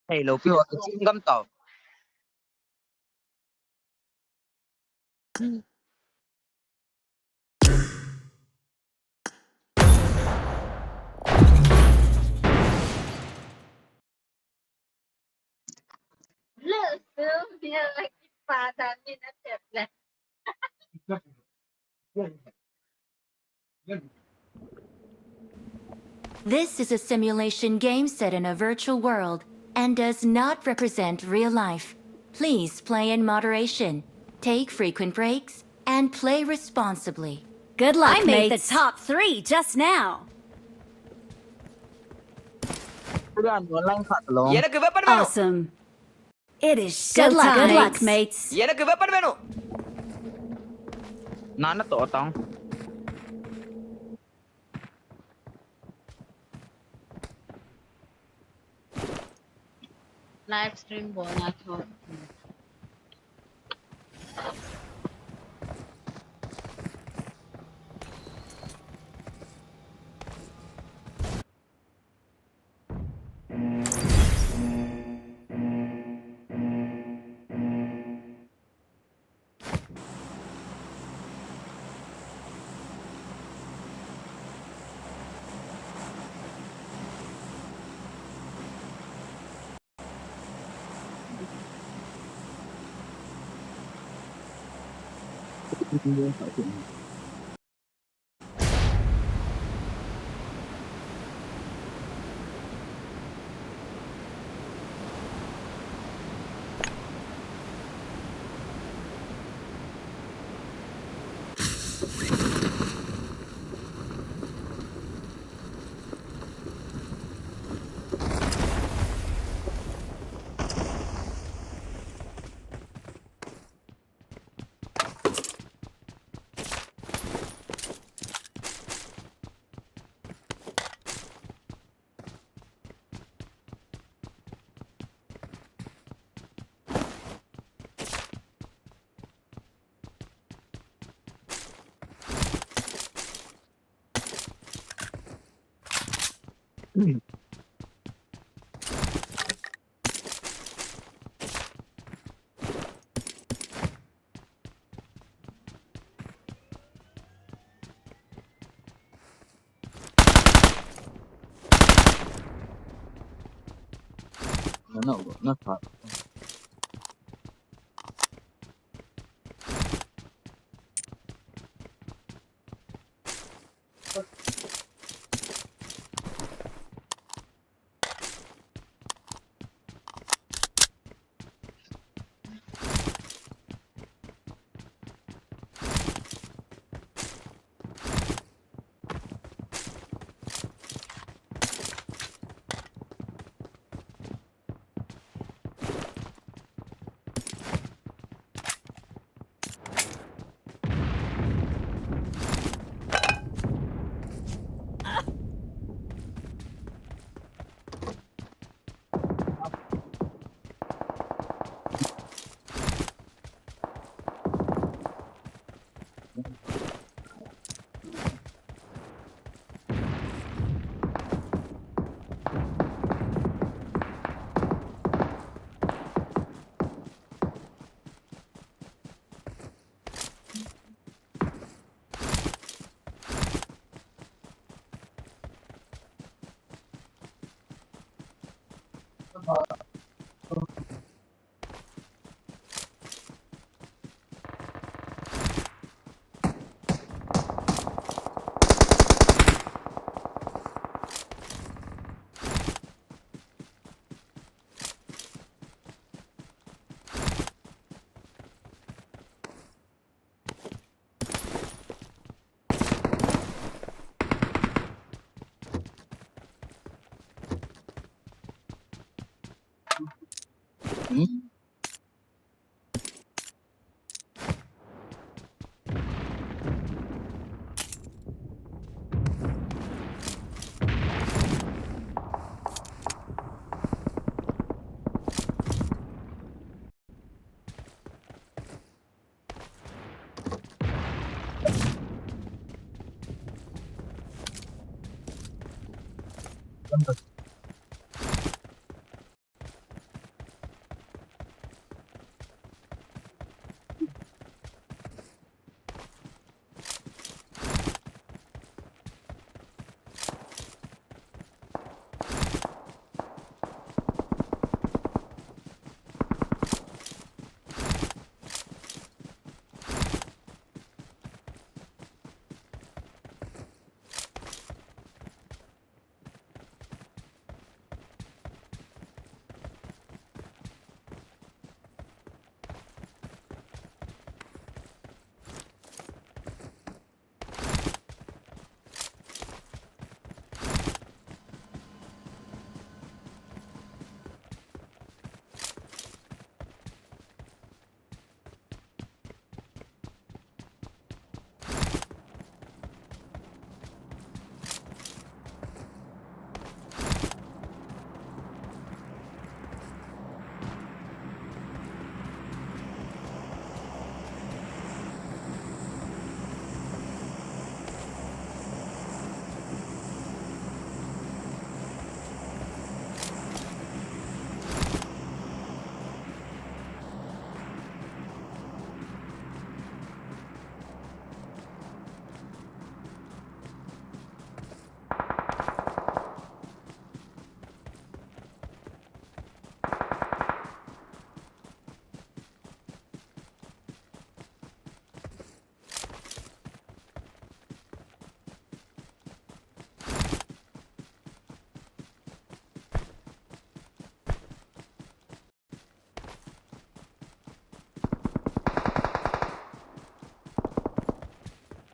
Hello, Piotr. Singam tao. This is a simulation game set in a virtual world and does not represent real life. Please play in moderation, take frequent breaks, and play responsibly. Good luck, I made mates. the top 3 just now. Online katalong. எனக்கு weapon வேணும் Awesome. It is Good showtime. luck, mates. எனக்கு weapon வேணும் Nana to otong. Live stream बोलना छोड़ No, not hard. Hmm?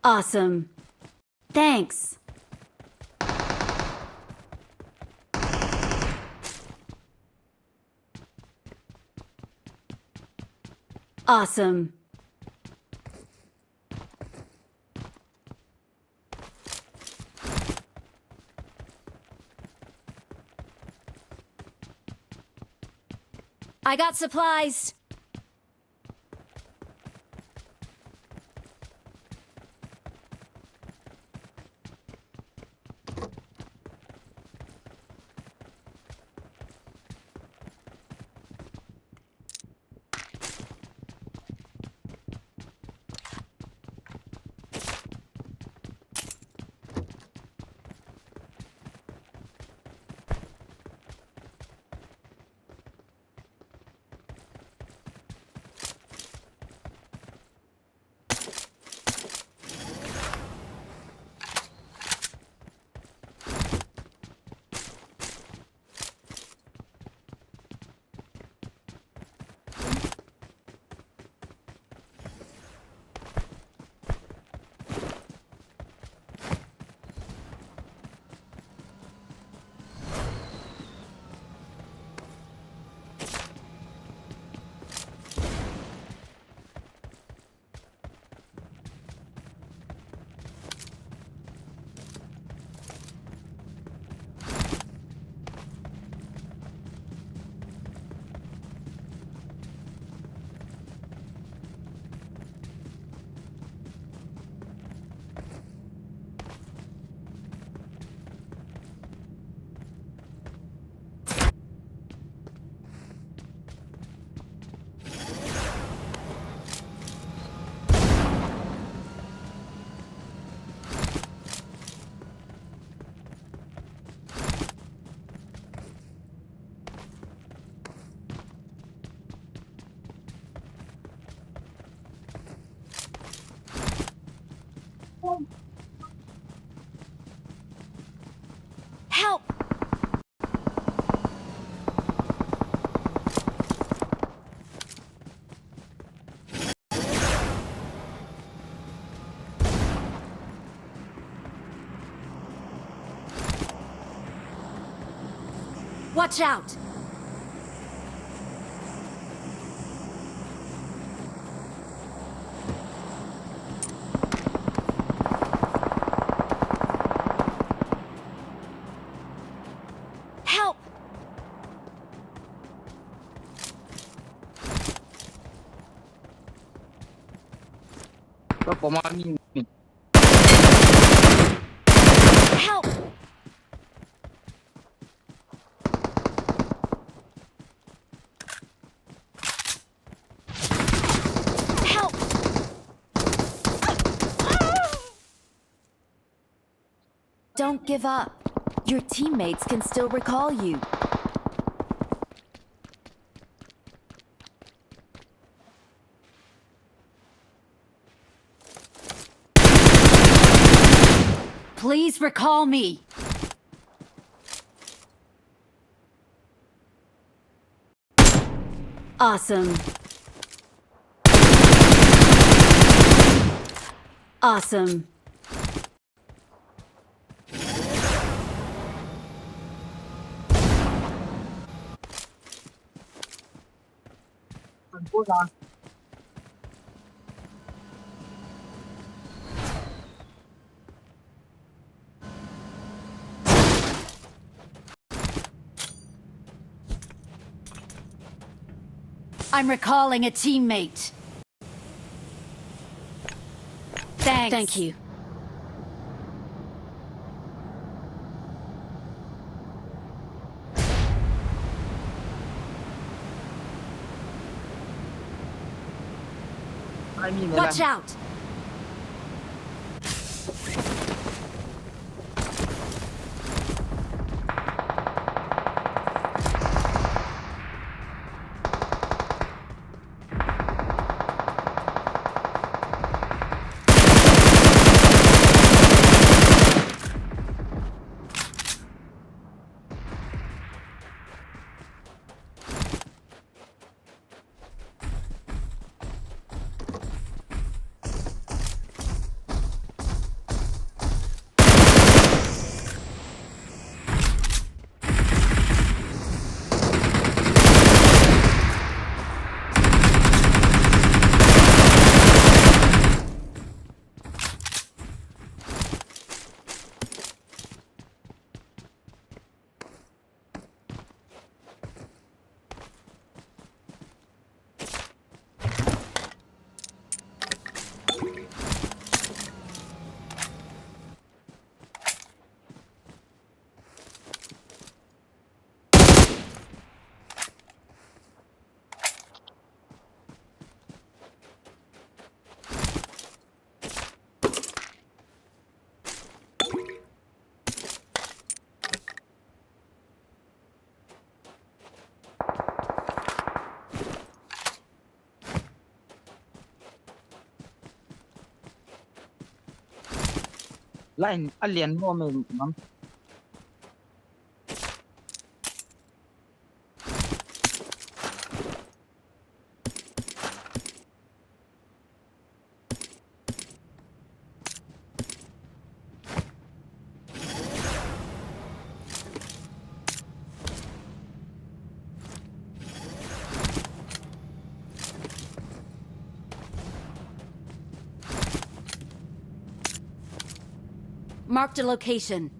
Awesome. Thanks. Awesome. I got supplies. Help! Watch out! Help! ก็ผมว่ามี Help! Help! Don't give up. Your teammates can still recall you. Please recall me. Awesome. Awesome. I'm recalling a teammate. Thanks. Thank you. Watch out! Lain alien mo may ma'am. Marked a location.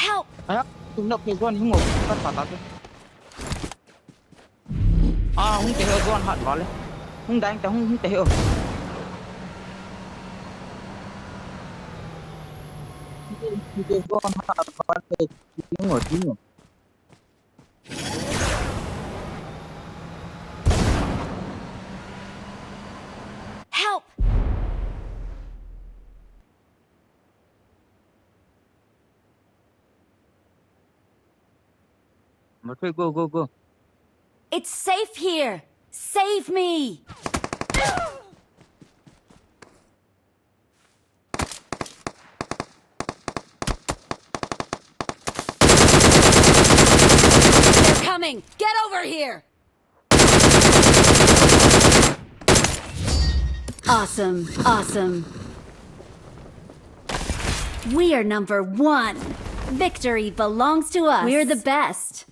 Help! Ayak, tundok ke zon hingo kat pata tu. Hung te zon hat wale. Hung dang ta hung te ho. Te zon hat wale hingo. Help! Mà thôi go. It's safe here! Save me! They're coming! Get over here! Awesome. We are number 1. Victory belongs to us. We're the best.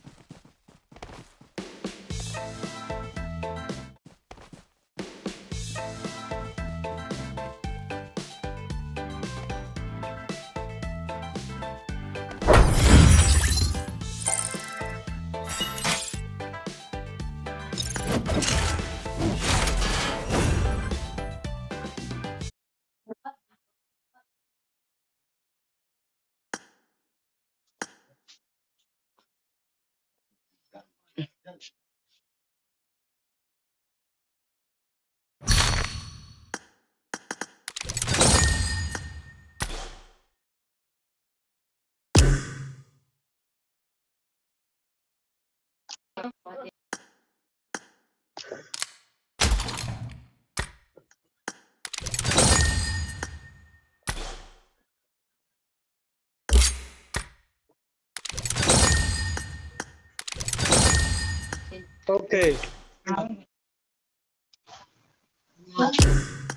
Okay.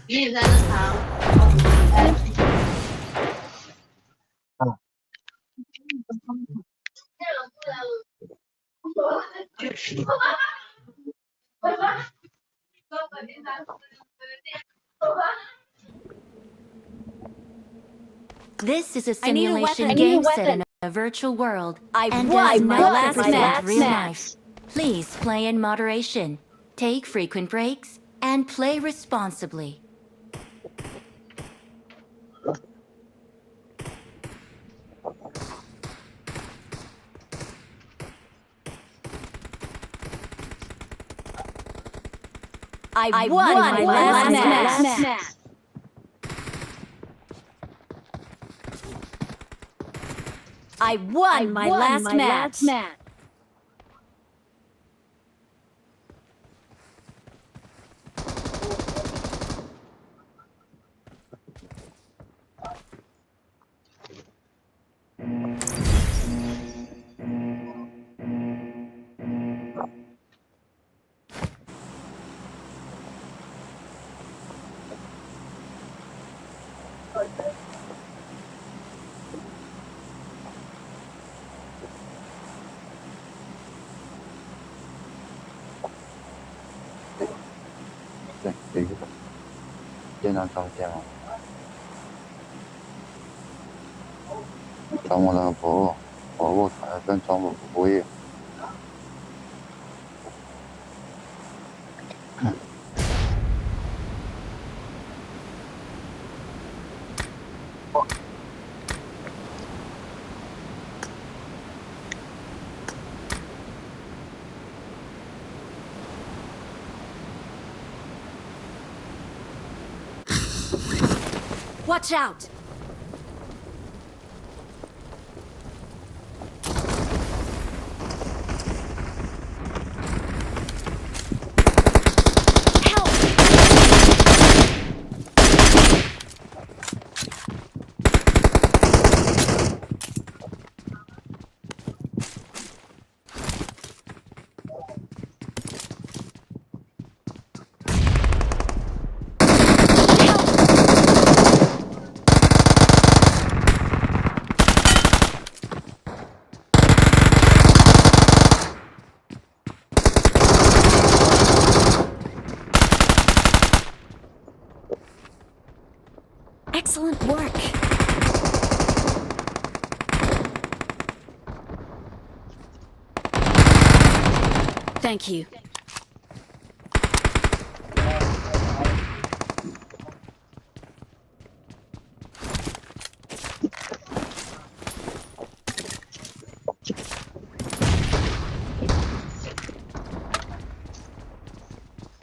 Đi ra nó tháo. This is a I need a simulation weapon. game set in a virtual world and won does my not last represent real match. life. Please play in moderation, take frequent breaks, and play responsibly. I won my last match. I won my last match. 非常着急嘛。装我那个不，我看着跟装不一样。Watch out! Excellent work. Thank you.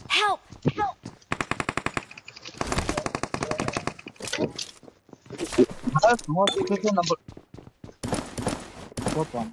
Help! Help! Most effective number. What one?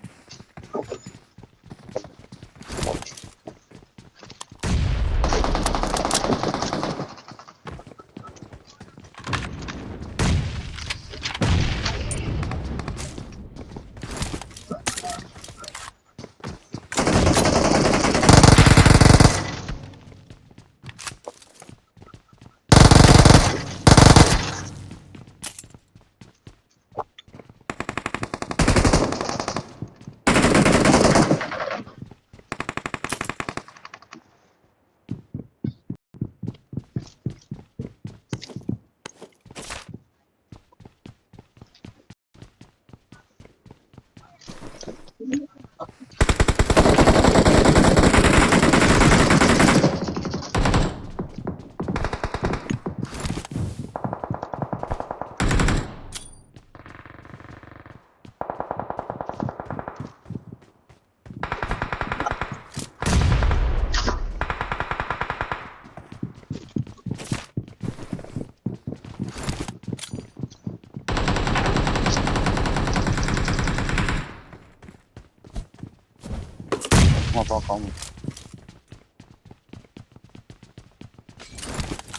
Uma pau calmo.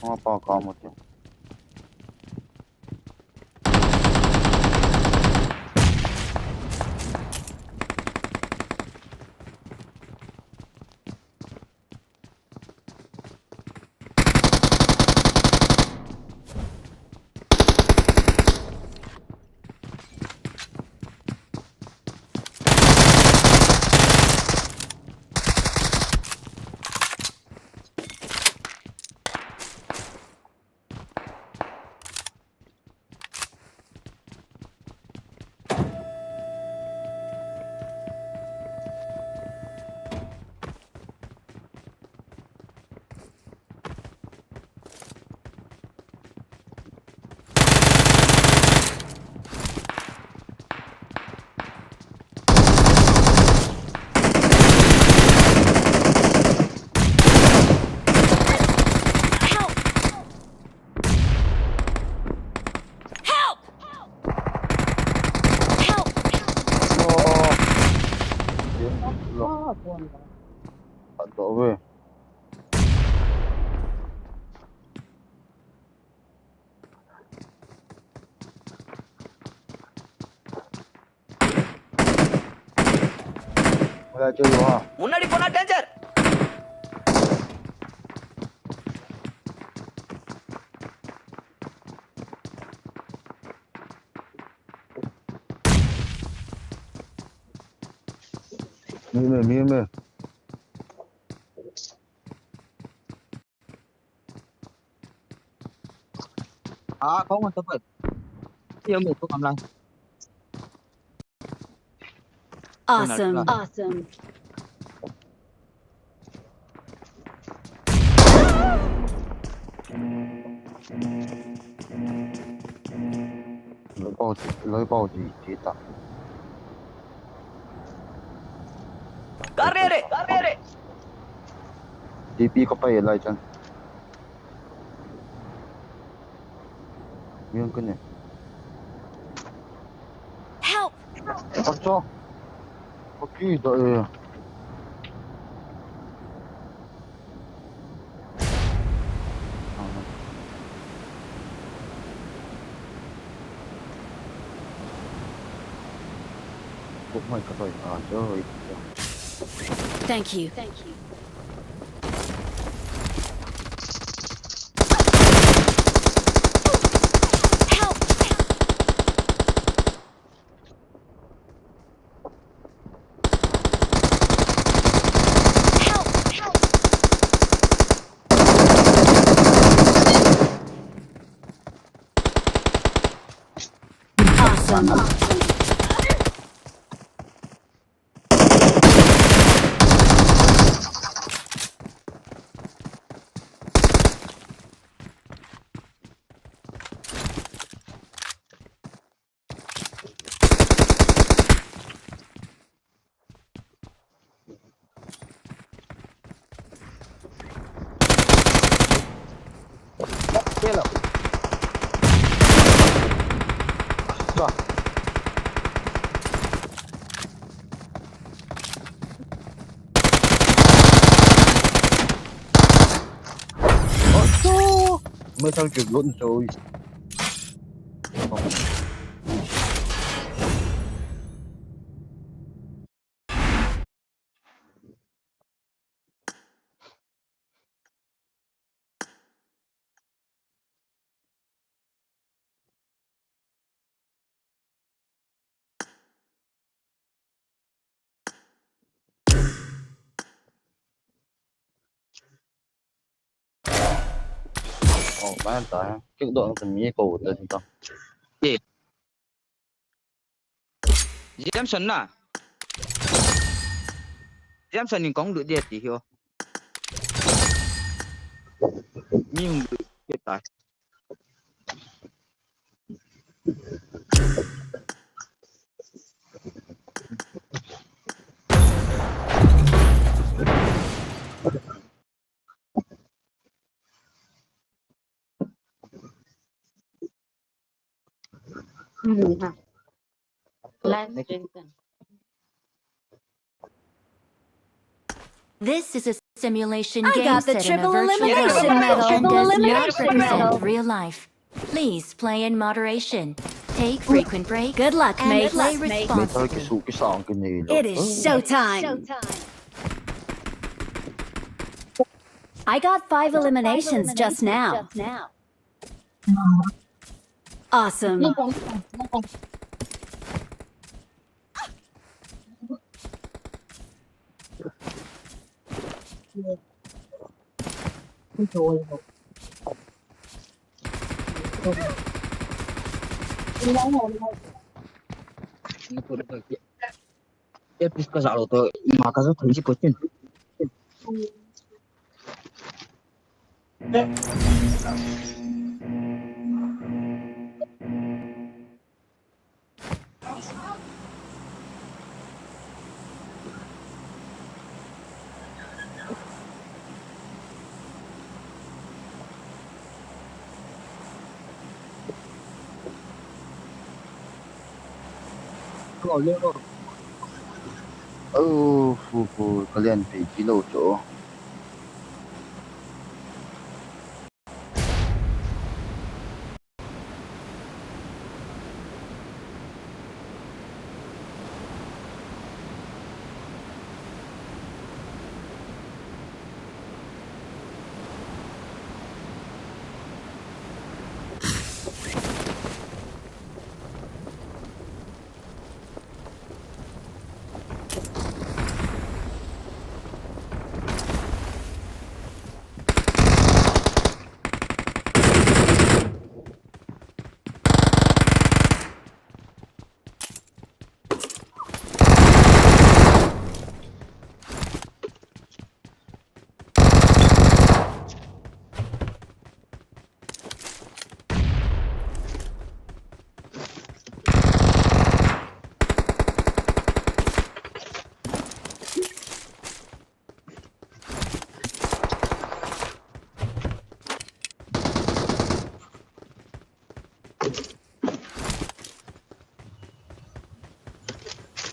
Uma pau calmo, tio. Aduh, weh. Udah cuy, wah. முன்னாடி போனா danger. Mie. Có một tấm vật. Yêu một tôi cầm lại. Awesome. Awesome. lấy bao gì chế tạo Carrere. DP có phải lại chân miếng cái này Help! bắt cho có gì đợi cũng phải có phải chơi Thank you. Help! Awesome. Kia là. rồi mới thằng chuyển luận rồi bán tại cái đoạn tình nghĩa cổ tình tao Jameson à? Jameson thì có được điện gì hiểu? Nhưng được hiện tại. Live stream ka. This is a simulation I game got the set in a triple virtual elimination world medal. and Triple does not elimination represent medal. real life. Please play in moderation. Take frequent breaks. Good luck, and mate. play mới thấy responsibly. cái sụ cái sòng cái này It is showtime. I got 5 eliminations just now. Awesome. Ya bisa salah tuh maka saya terus ikutin. Kalau dia phù kalian phải chỉ lộ chỗ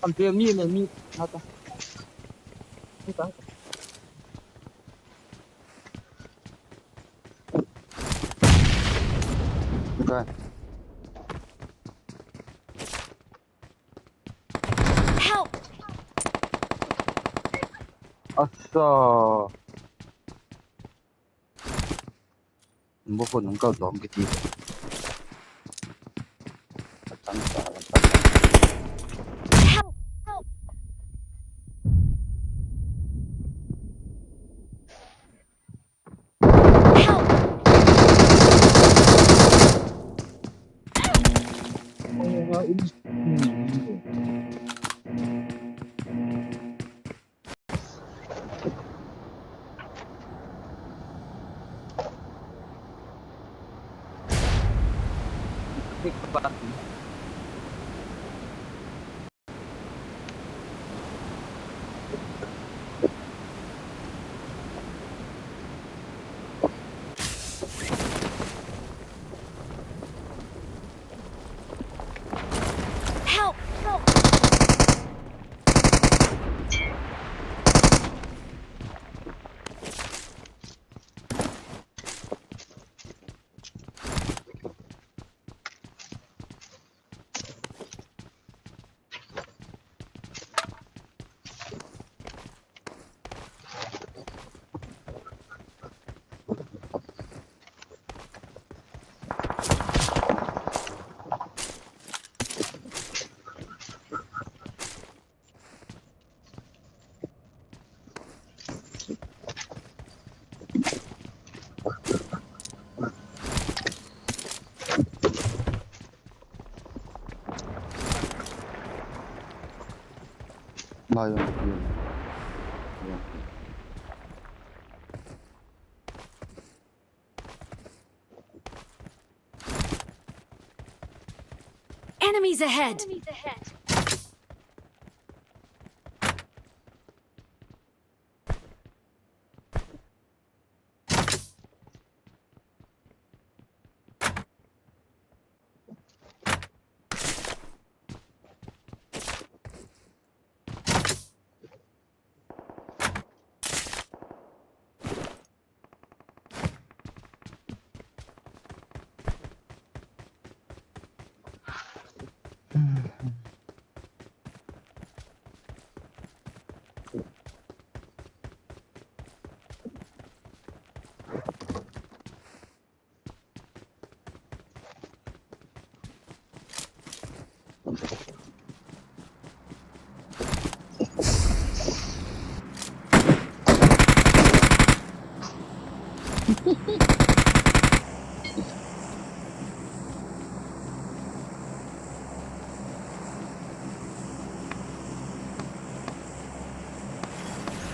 Hampir mi nata. Kita. Bukan. Help! Asal. Bố con không cầu tóm cái gì. Chắn cả. Help! Help! Help! Help! Help! Bao nhiêu tiền? Enemies ahead!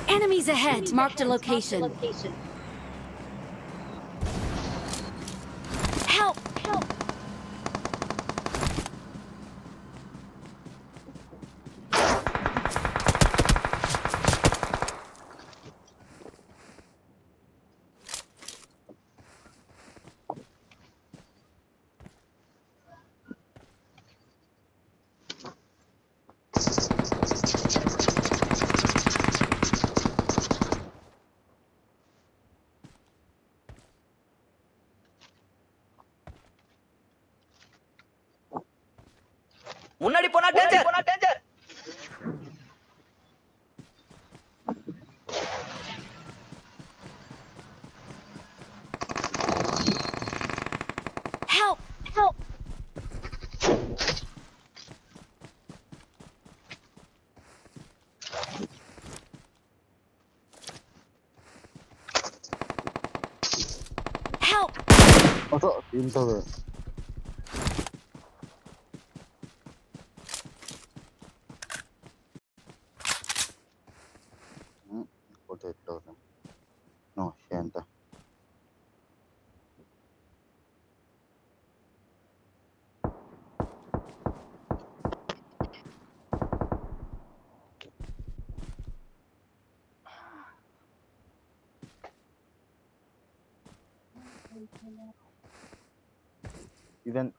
Enemies ahead! Marked a location. Help! Help! முன்னாடி போனா danger. Help! Help! Help! Masuk pintu ke? Potato. No, sienta. Even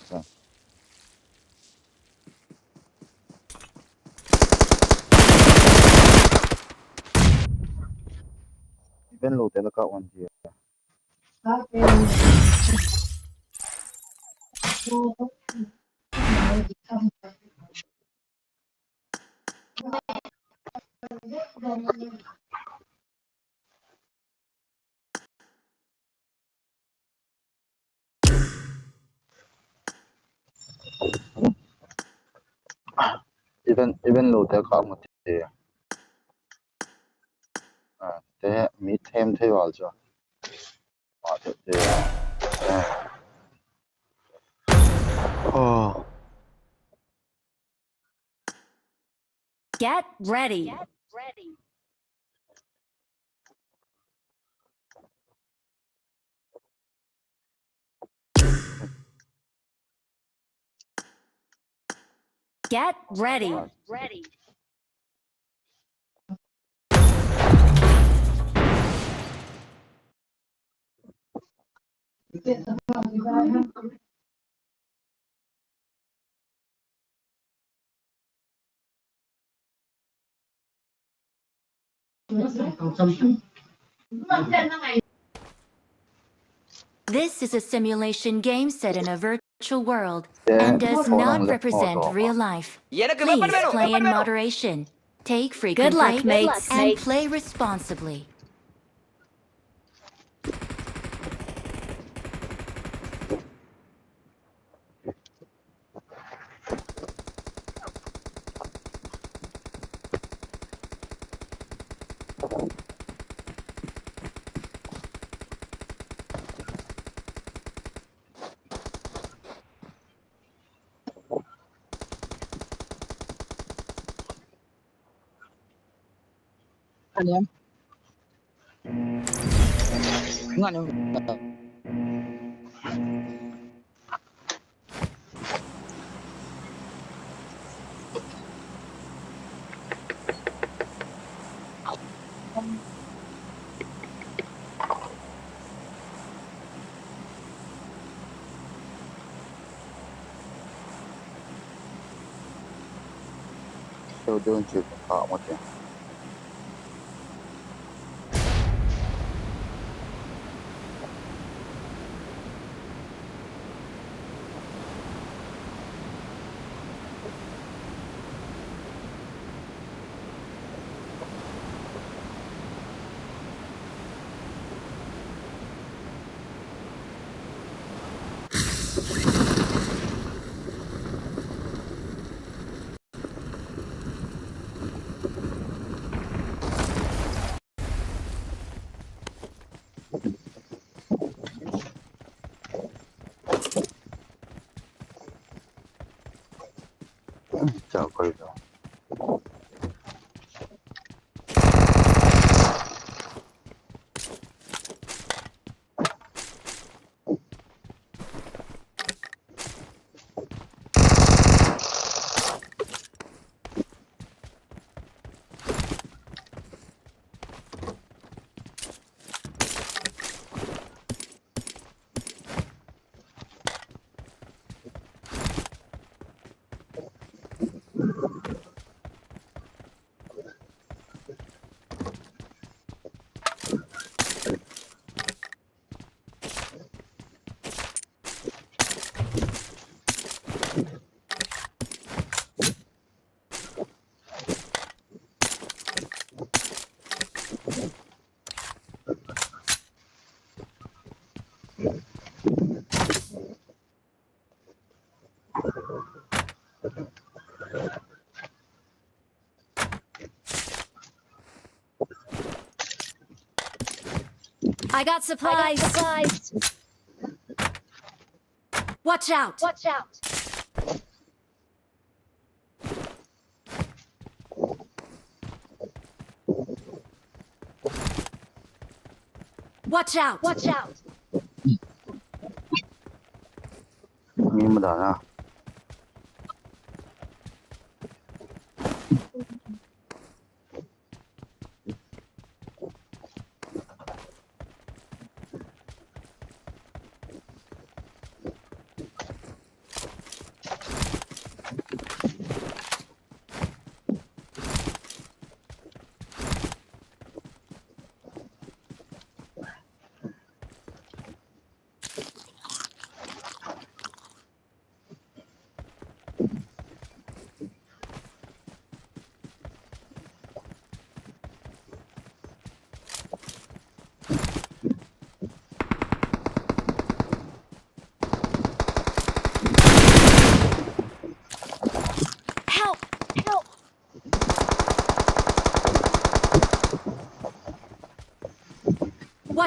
자. Bên lô tên là cậu còn gì? Bên lô tên cậu một gì? À, thế mít thêm thế vào chưa? À, thế thế. Ờ. Get ready. Get ready. This is a simulation game set in a virtual world Yeah, and does hold on, not let's represent pause. real life. Dạ nó kêu Please bắn mèo, play bắn in mèo. moderation. Take frequent Good luck, breaks mates. and play responsibly. Anh em. Ngon không? Theo đơn chỉ cậu một gì? Chào quay rồi. I got supplies. Watch out. Watch out. Nhìn mà đợi nào.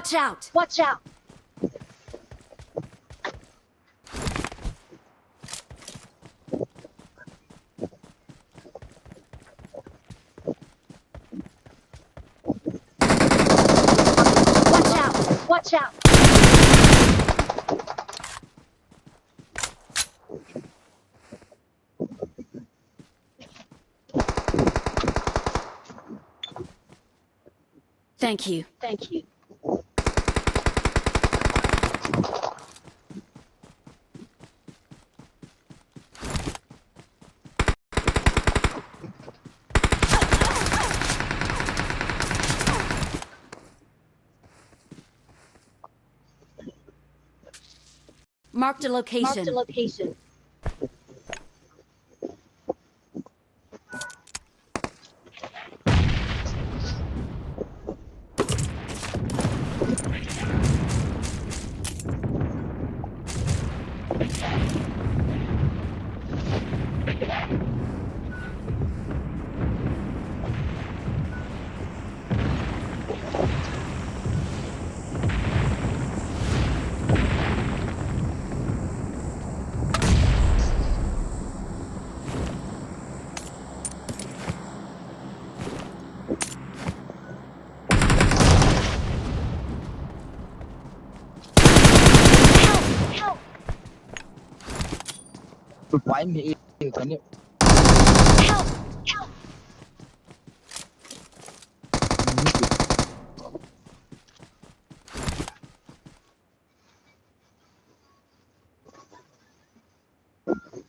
Watch out! Watch out! Watch out! Watch out! Thank you. Thank you. Marked a location. Marked a location. Why me? Can you? Help! Help!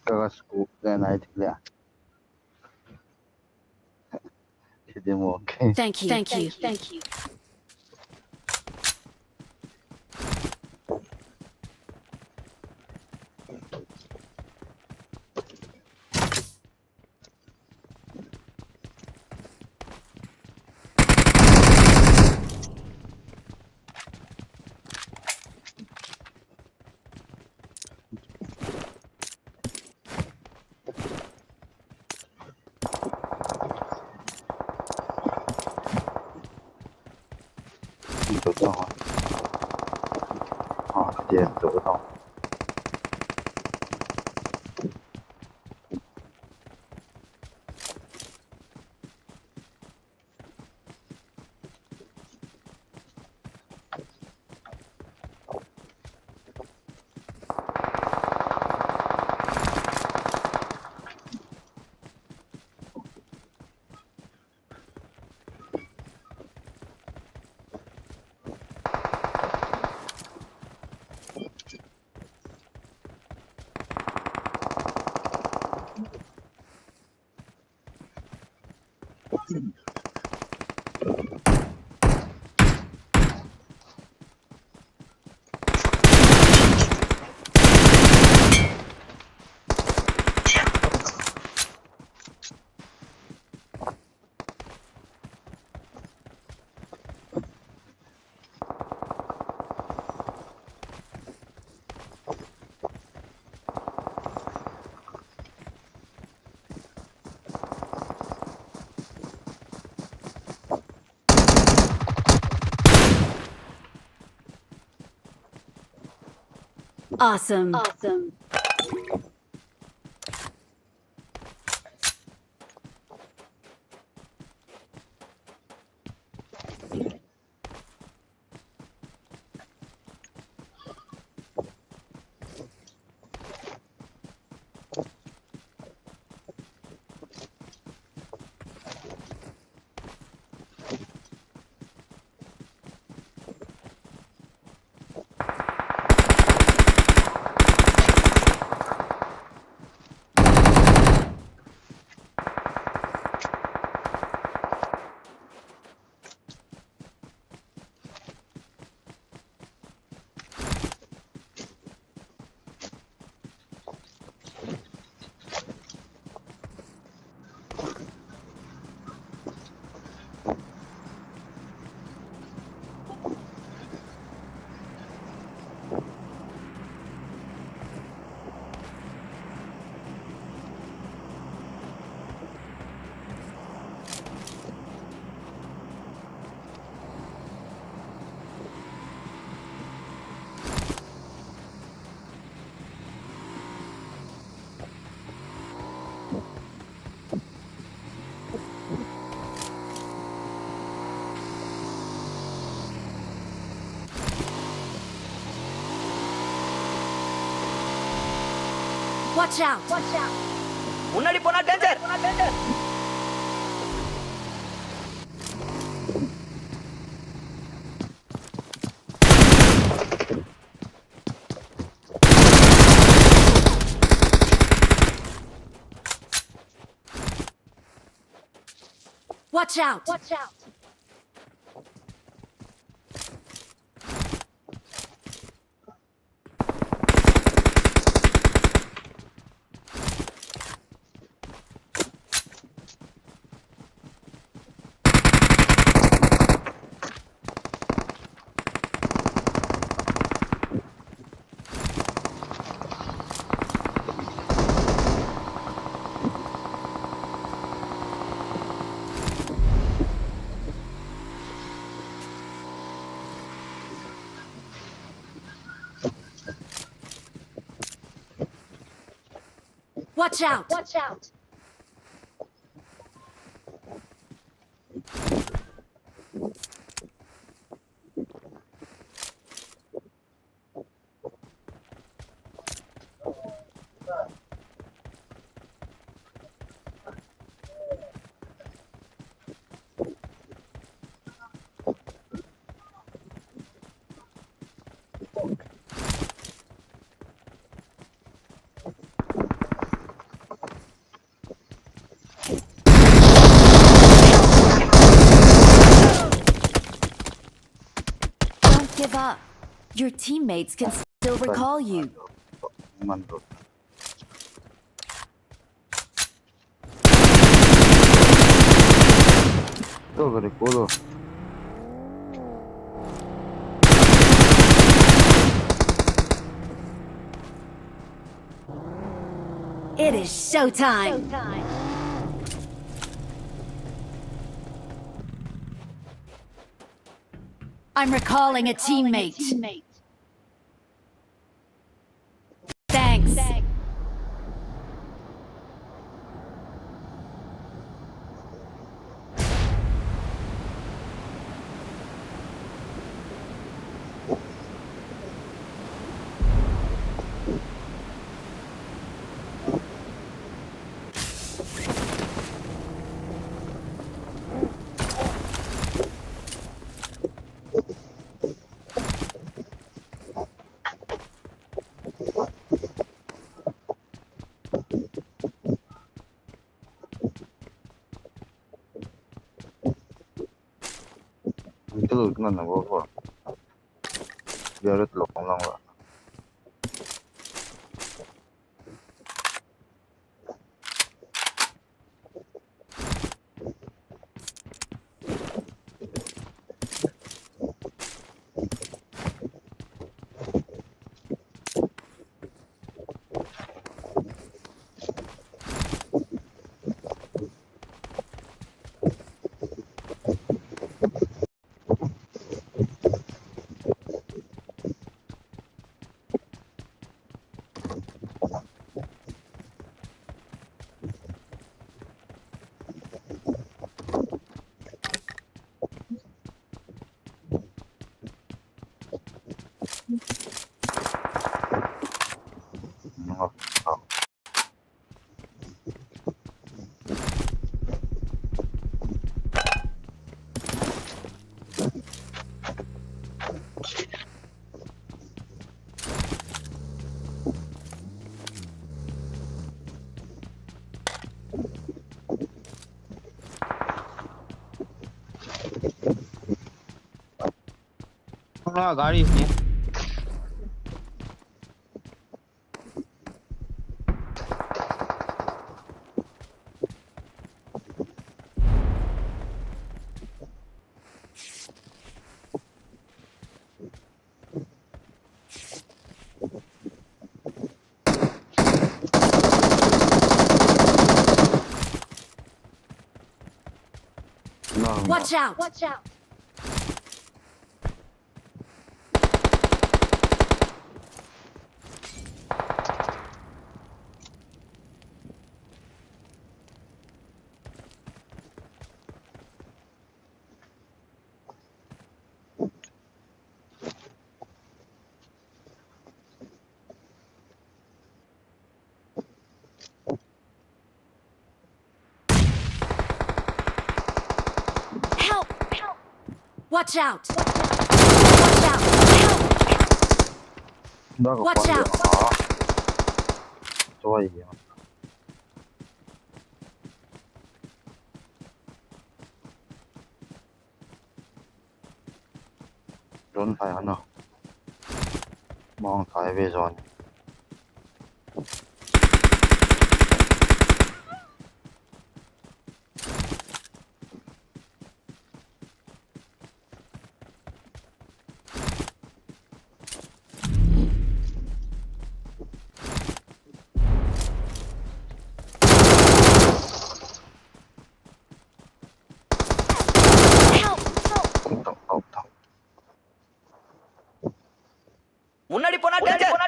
这个 school 在哪里的？确定我 OK。 Thank you. Thank you. Thank you.你走到啊？啊，姐走到。Awesome. Awesome. Watch out! முன்னாடி போனா danger. Watch out! Watch out! Don't give up. Your teammates can still recall you. 만들어. 또 그래 꼬도. It is showtime! I'm recalling a teammate. Thanks. 밑에도 끝났나 뭐. 열을 롱랑 와. हाँ गाड़ी इसमें Watch out! Watch out! Watch out! Help! 나가 Watch 빨리. out. 좋아 이게. Run phải hả nào? Mong phải về rồi. Tổng முன்னாடி போனா danger thôi.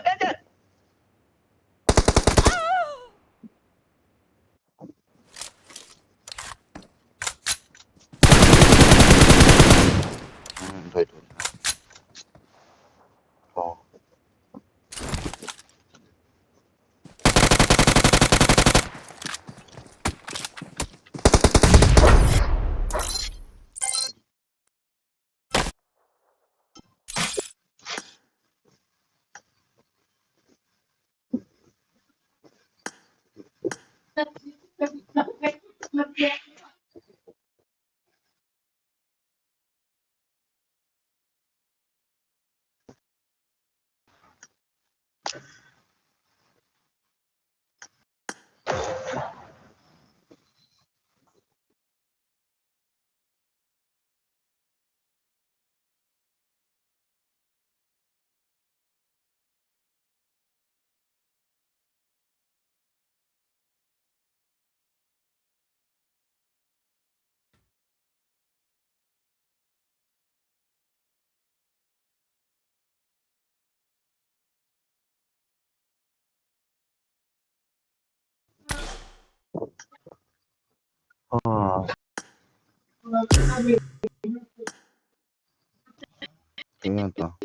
Tiếng to.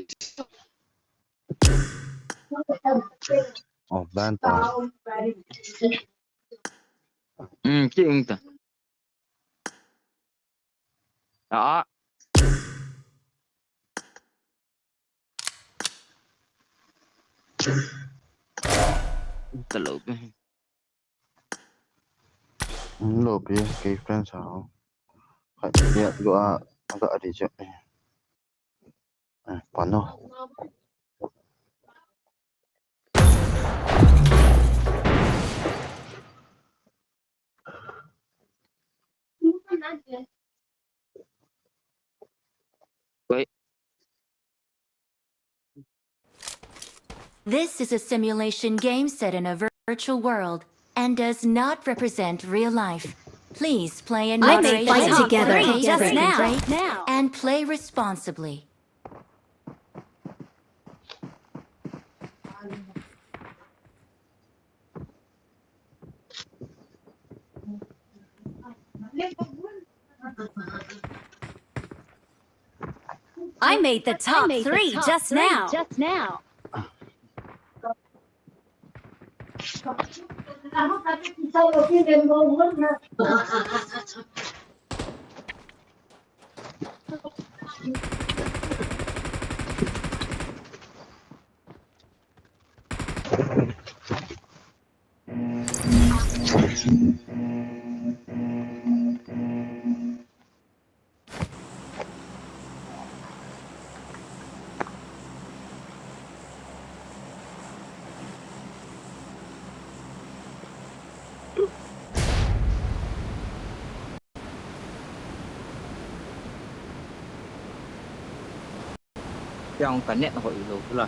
Ban to. chứ ta đó tao lụt Lộp đi, cái friend sao? Phải điện gọi đi chứ. Quán đâu? vậy This is a simulation game set in a virtual world and does not represent real life. Please play in I made moderation, fight together take just frequent now. breaks, and play responsibly. I made the top three just now. trong cả net hội rồi rồi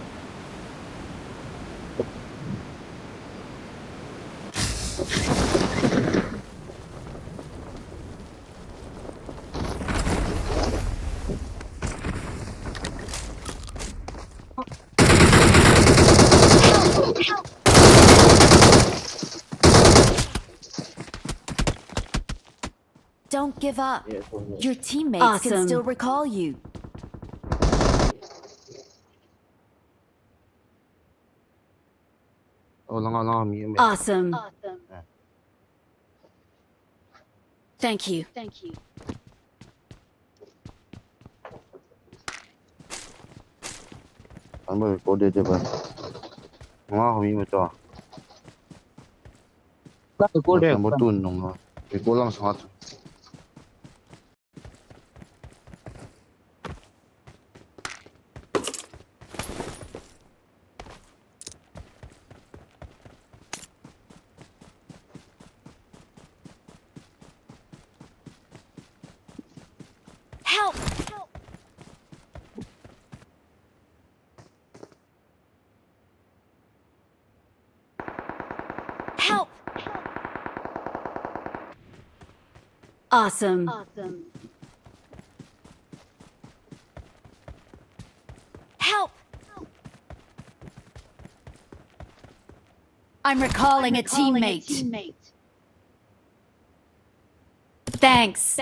Don't give up. Your teammates Awesome. can still recall you. Awesome. Thank you. Anh mới có đề chế bài ngoa không mà cho Cái cô một đẹp em một tuần nông nó cái cô lăng sát Help! Help! Awesome. Help! I'm recalling a teammate. Thanks.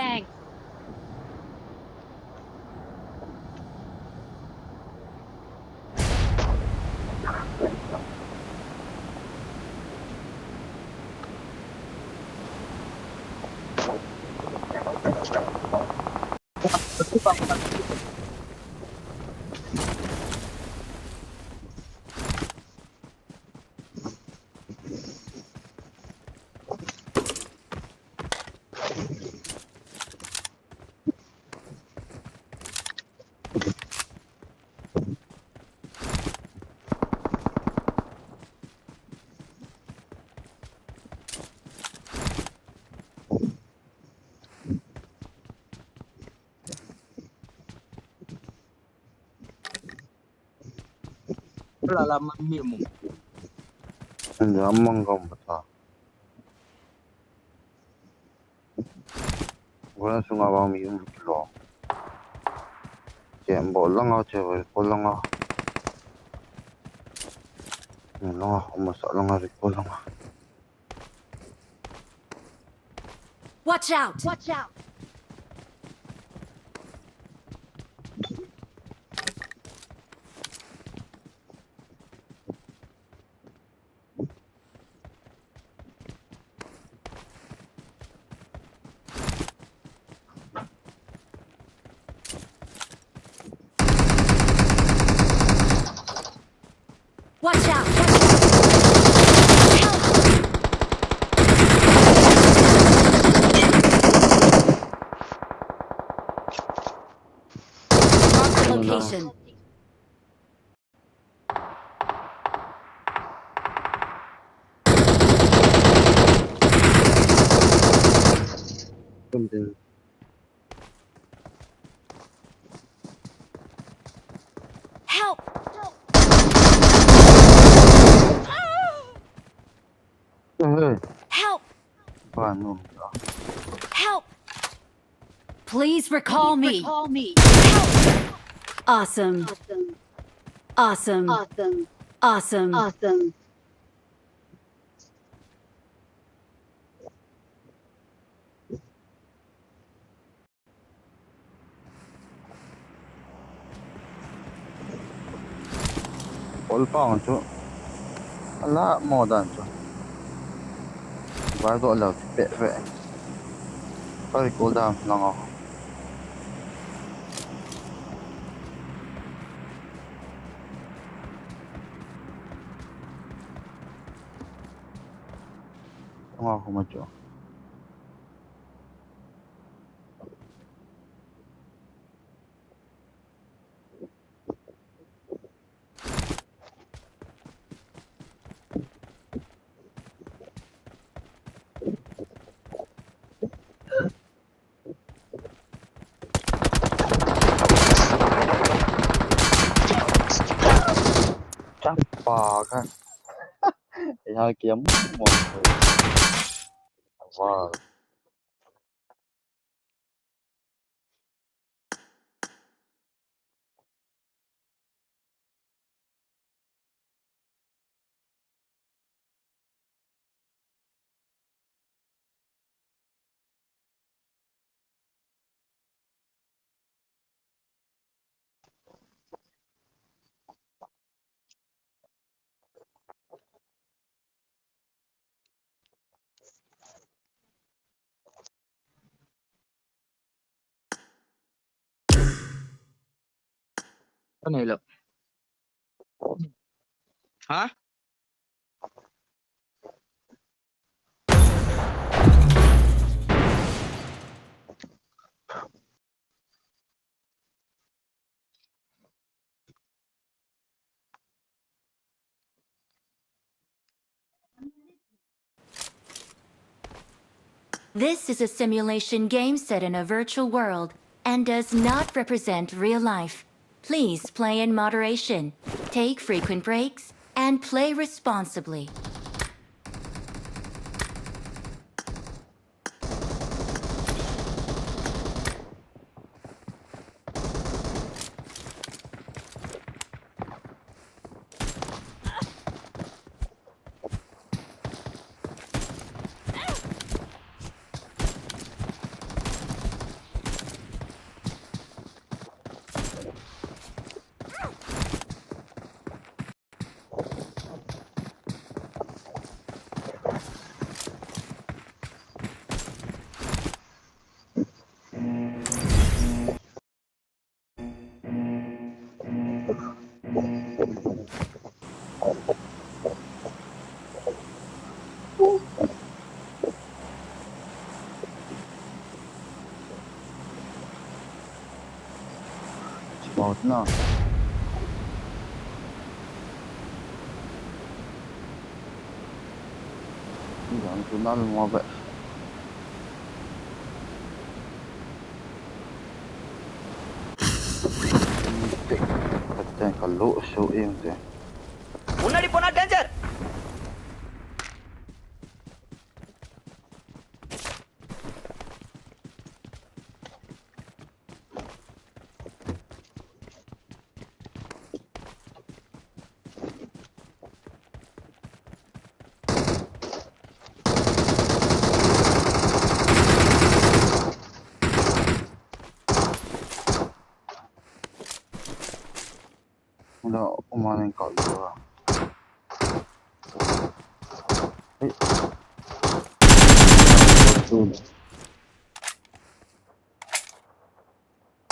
là làm miệng mồm. anh dám mong không bật à vừa xuống vào mình một kilo chém bộ lăng ao chơi với cô lăng ao lăng ao không mà sợ lăng ao thì cô lăng ao Watch out. Watch out. Mark the location. tâm tình Help! ơi Help! bạn luôn Help! Please recall me. Awesome. all pound cho ala more than cho vài độ là bẹ vẹ phải cố đam lăng ao lăng ao không mà cho chắc bà cái hai kiếm một wow Cái này là ฮะ This is a simulation game set in a virtual world and does not represent real life. Please play in moderation, take frequent breaks, and play responsibly. Một nó Jangan kenal mau apa? Kata kalau show em tu. முன்னாடி போனா danger. Udah umanin kalau.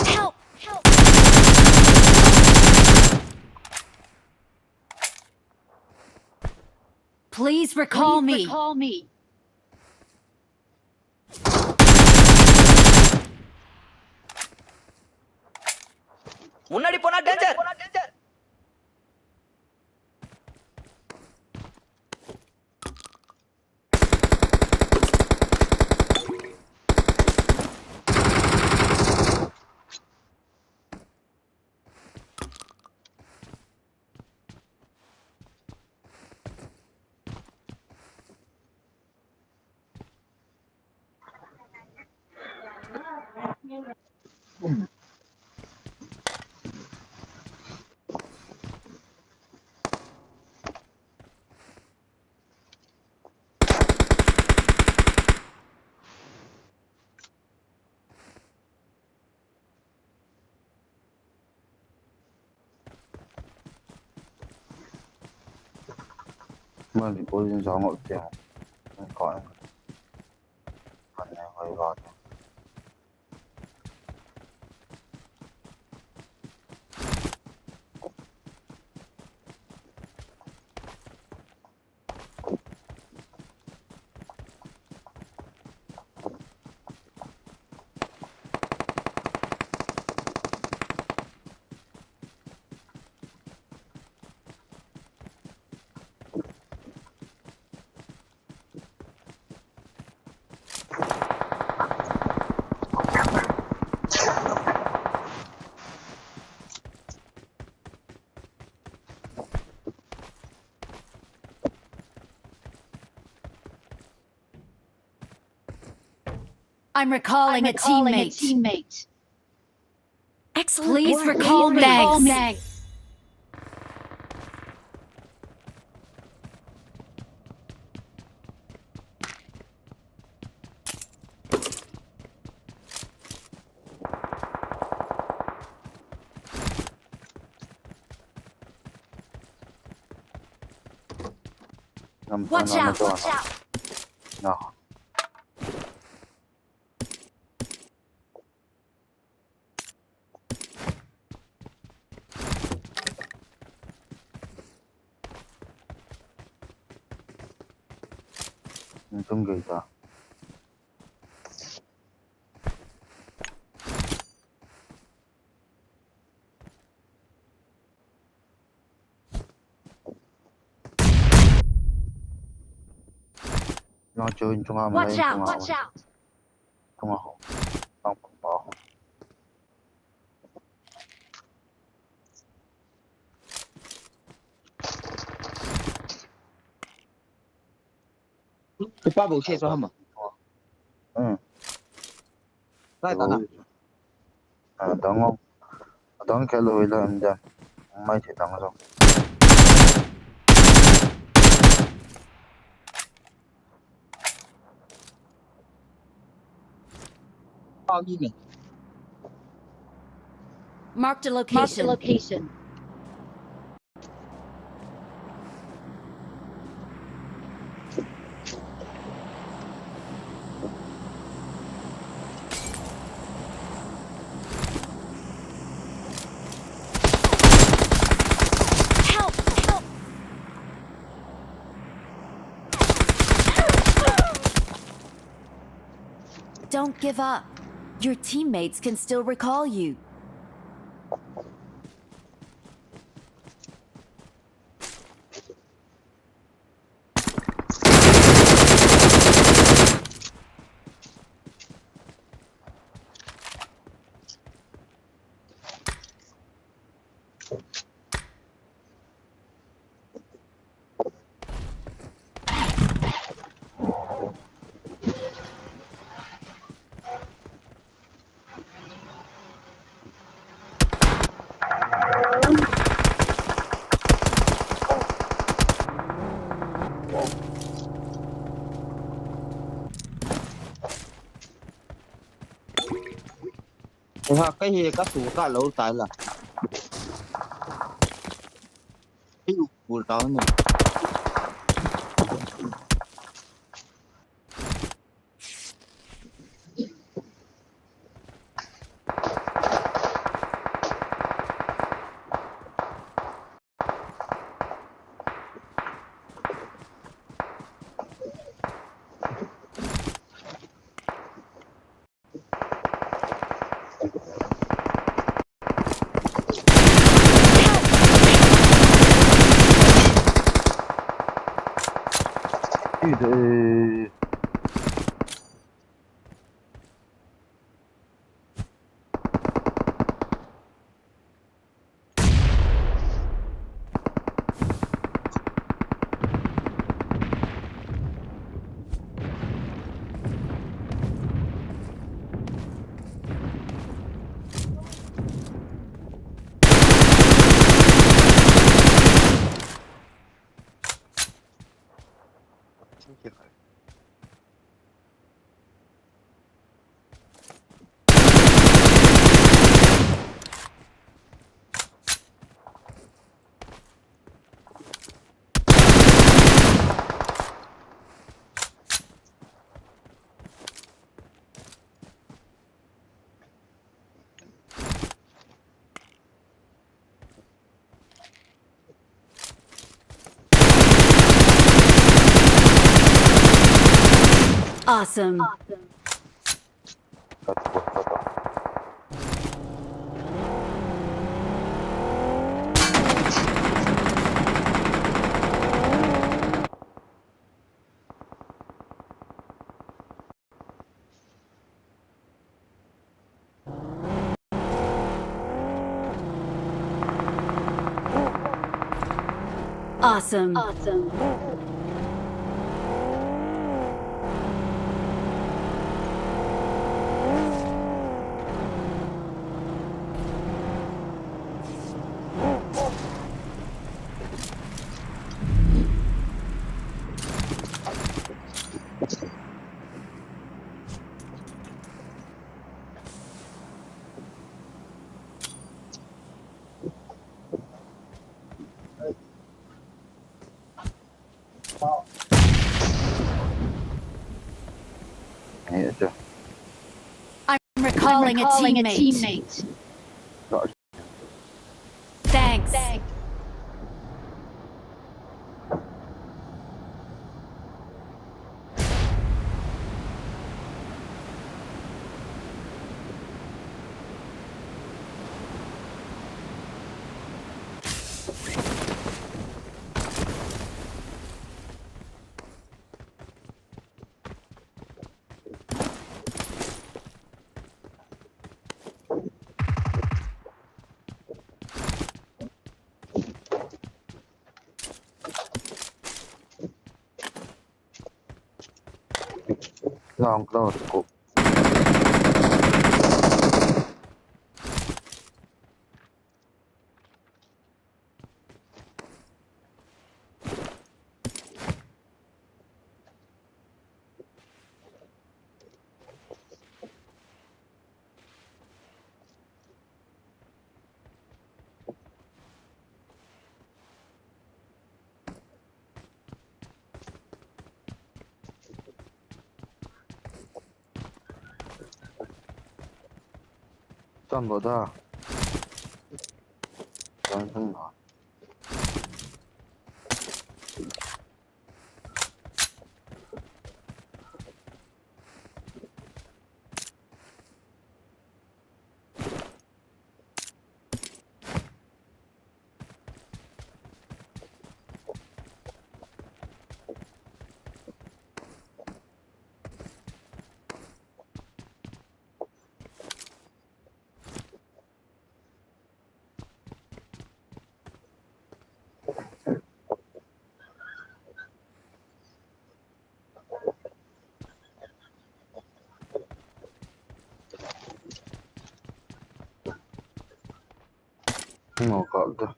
Help! Help! Please recall me. Call me. முன்னாடி போனா danger. Mà thì cô dân gió ngồi tiền có phần này hơi gọt I'm recalling a teammate. Excellent Please work. recall me. Thanks. Watch out! Watch out! No. 등교 있다. nó chơi trung học Watch lên out! trung học Watch out! trung học không bỏ 오빠 무시해서 한번. 응 Lại tao nào. à tao không tao cái lùi là em dần mấy thì tao rồi Bao nhiêu này? Marked a Marked a location. location. Help! Help! Don't give up. Your teammates can still recall you. Cái gì các chủ cả lâu tại là cái vụ đó này. thì Awesome. Awesome. Awesome. hiểu chưa I'm recalling a Calling a teammate. teammate. rõ Thanks. Long close scope. 전보다 연승나 kaldı.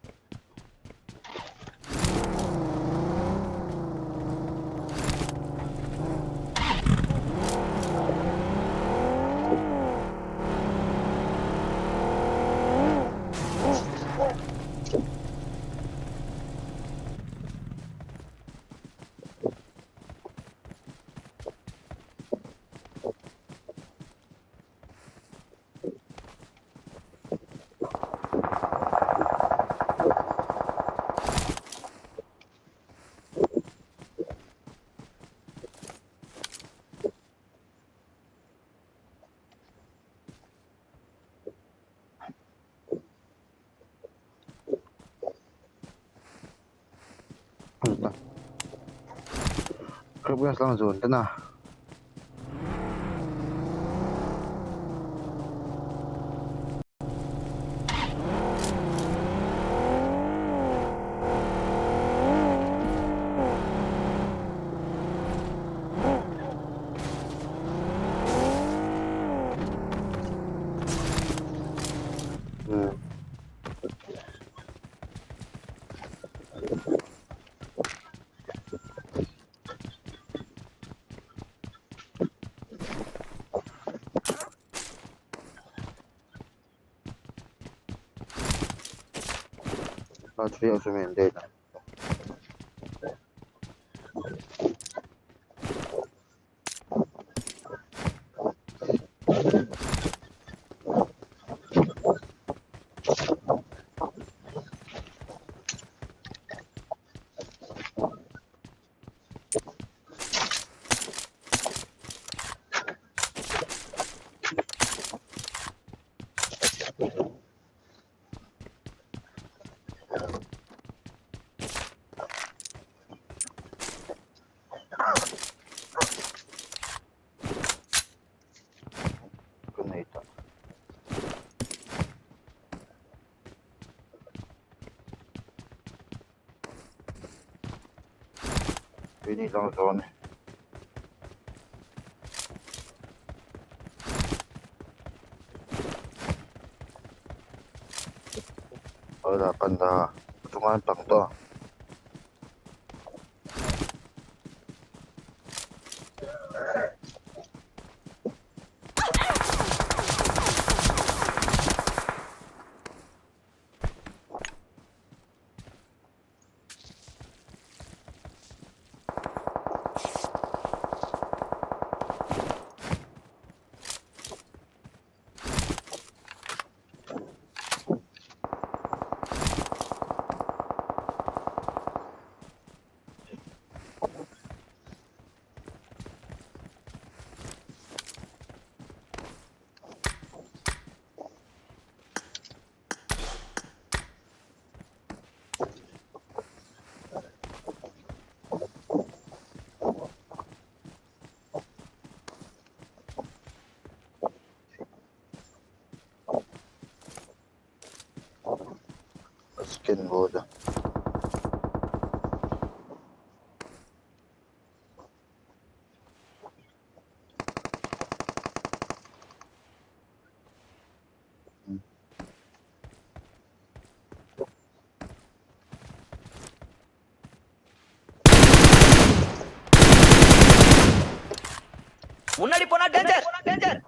Kırıp lan zorunda na. 나중에 웃으면 돼. 끝내 있다. 괜히 이상한 소원해. 나 간다. 중간 땅 떠. 스킨 보자. முன்னாடி போனா danger danger.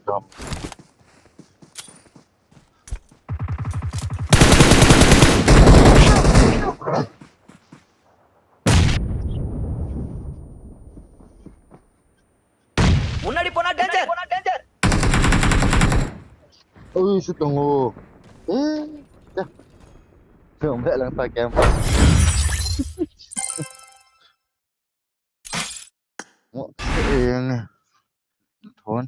Jump. முன்னாடி போனா danger danger. Ui, sudah tunggu. Dah. Kembali lang pakai. Mau yang thốn.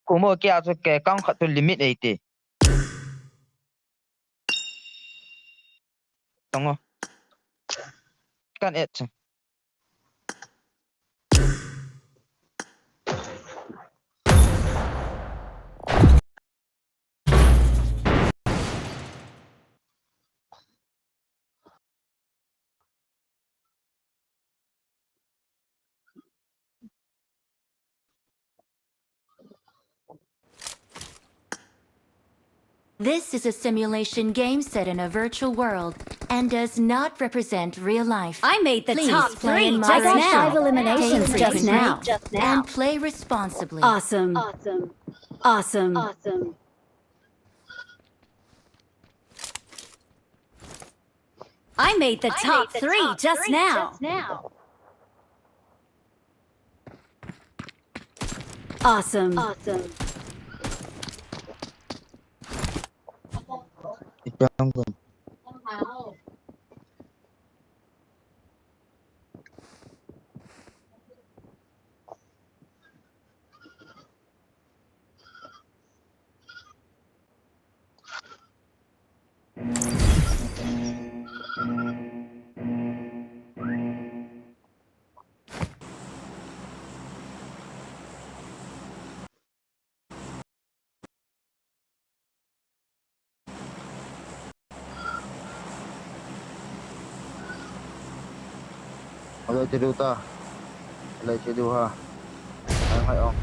Kumo kia cho cái con khát tu limit ấy thì. Đúng không? Kan et. This is a simulation game set in a virtual world and does not represent real life. I made the Please top play 3 in just now. moderation. 5 eliminations Take just frequent now. breaks and play responsibly. Awesome. Awesome. I made the top 3 just now. Awesome. Ikan pun. Lại chế điều ta. Lại chế điều ha. Anh hãy không?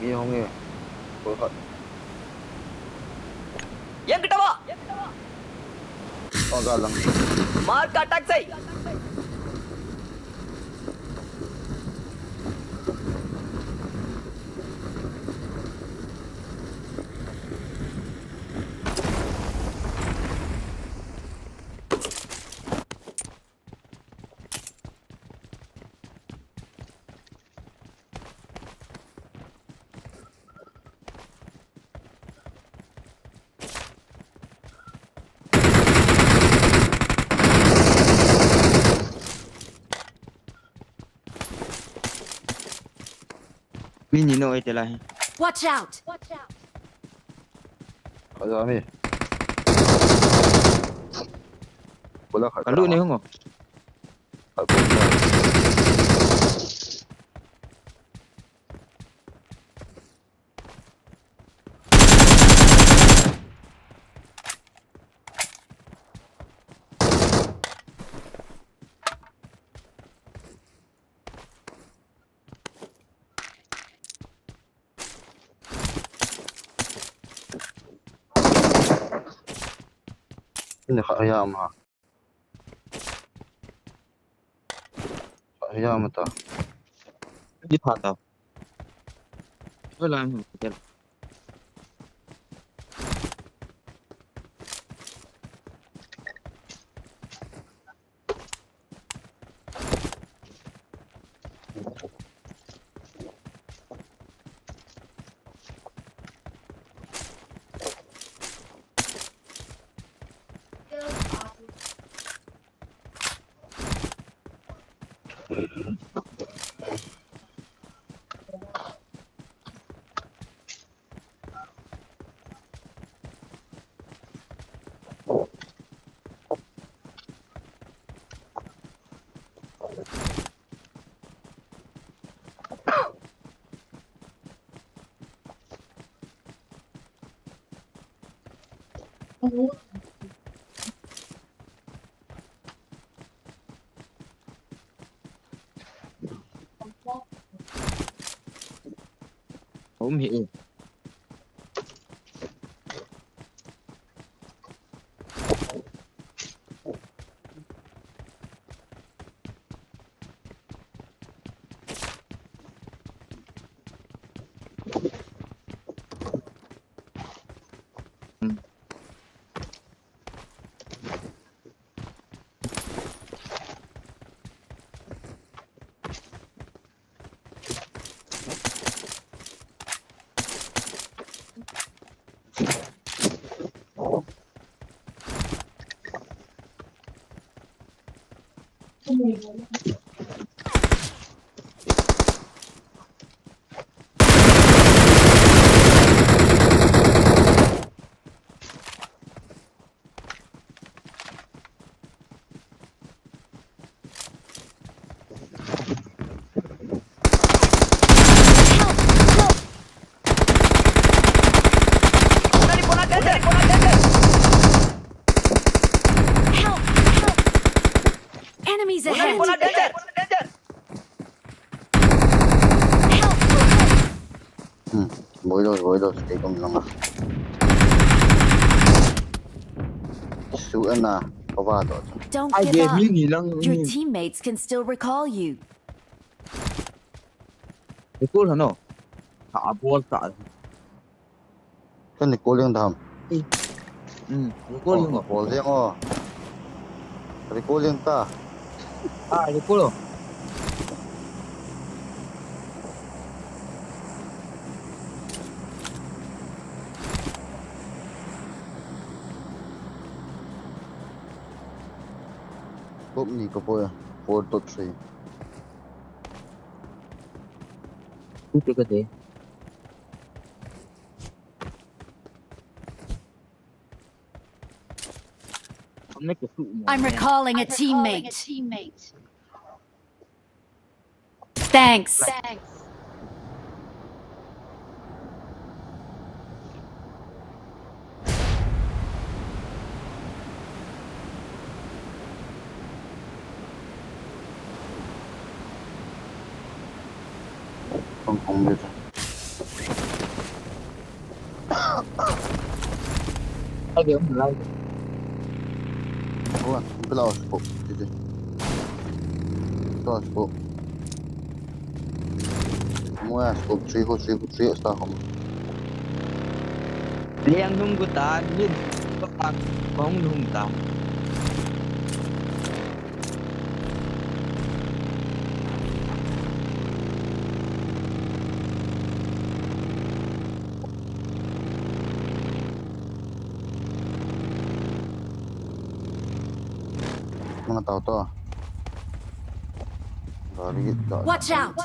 Nghe không nghe? Phối hợp. Yang kita bawa. Oh, galang. Marka taxi. Mini no ite lah. Watch out! Kadami. Wala ka. Kalau ni hongo. Ini kayam ha. Kayam ta. Di patah. Wala ni hotel. Không hiểu. Enemies ahead! Voy dos, stay kami lang. Suan na, pabado. Don't Ai give game up. ni lang Your ni. teammates can still recall you. Betul ano? Tak bol tak. Kan ni kuling dam. Betul hongo. Kuling oh. Kali kuling ta. Ah, betul. Kop ni ko po 4-3. Itu ke dia? I'm recalling a teammate. Thanks. Không biết. Ai game lâu. Bukan, pela ospo. Dito. Ito ospo. Semua ospo. 3 star kamu. Liang nunggu ta, nhìn các bạn bóng nung tắm. Mga tao to. Dari Watch out!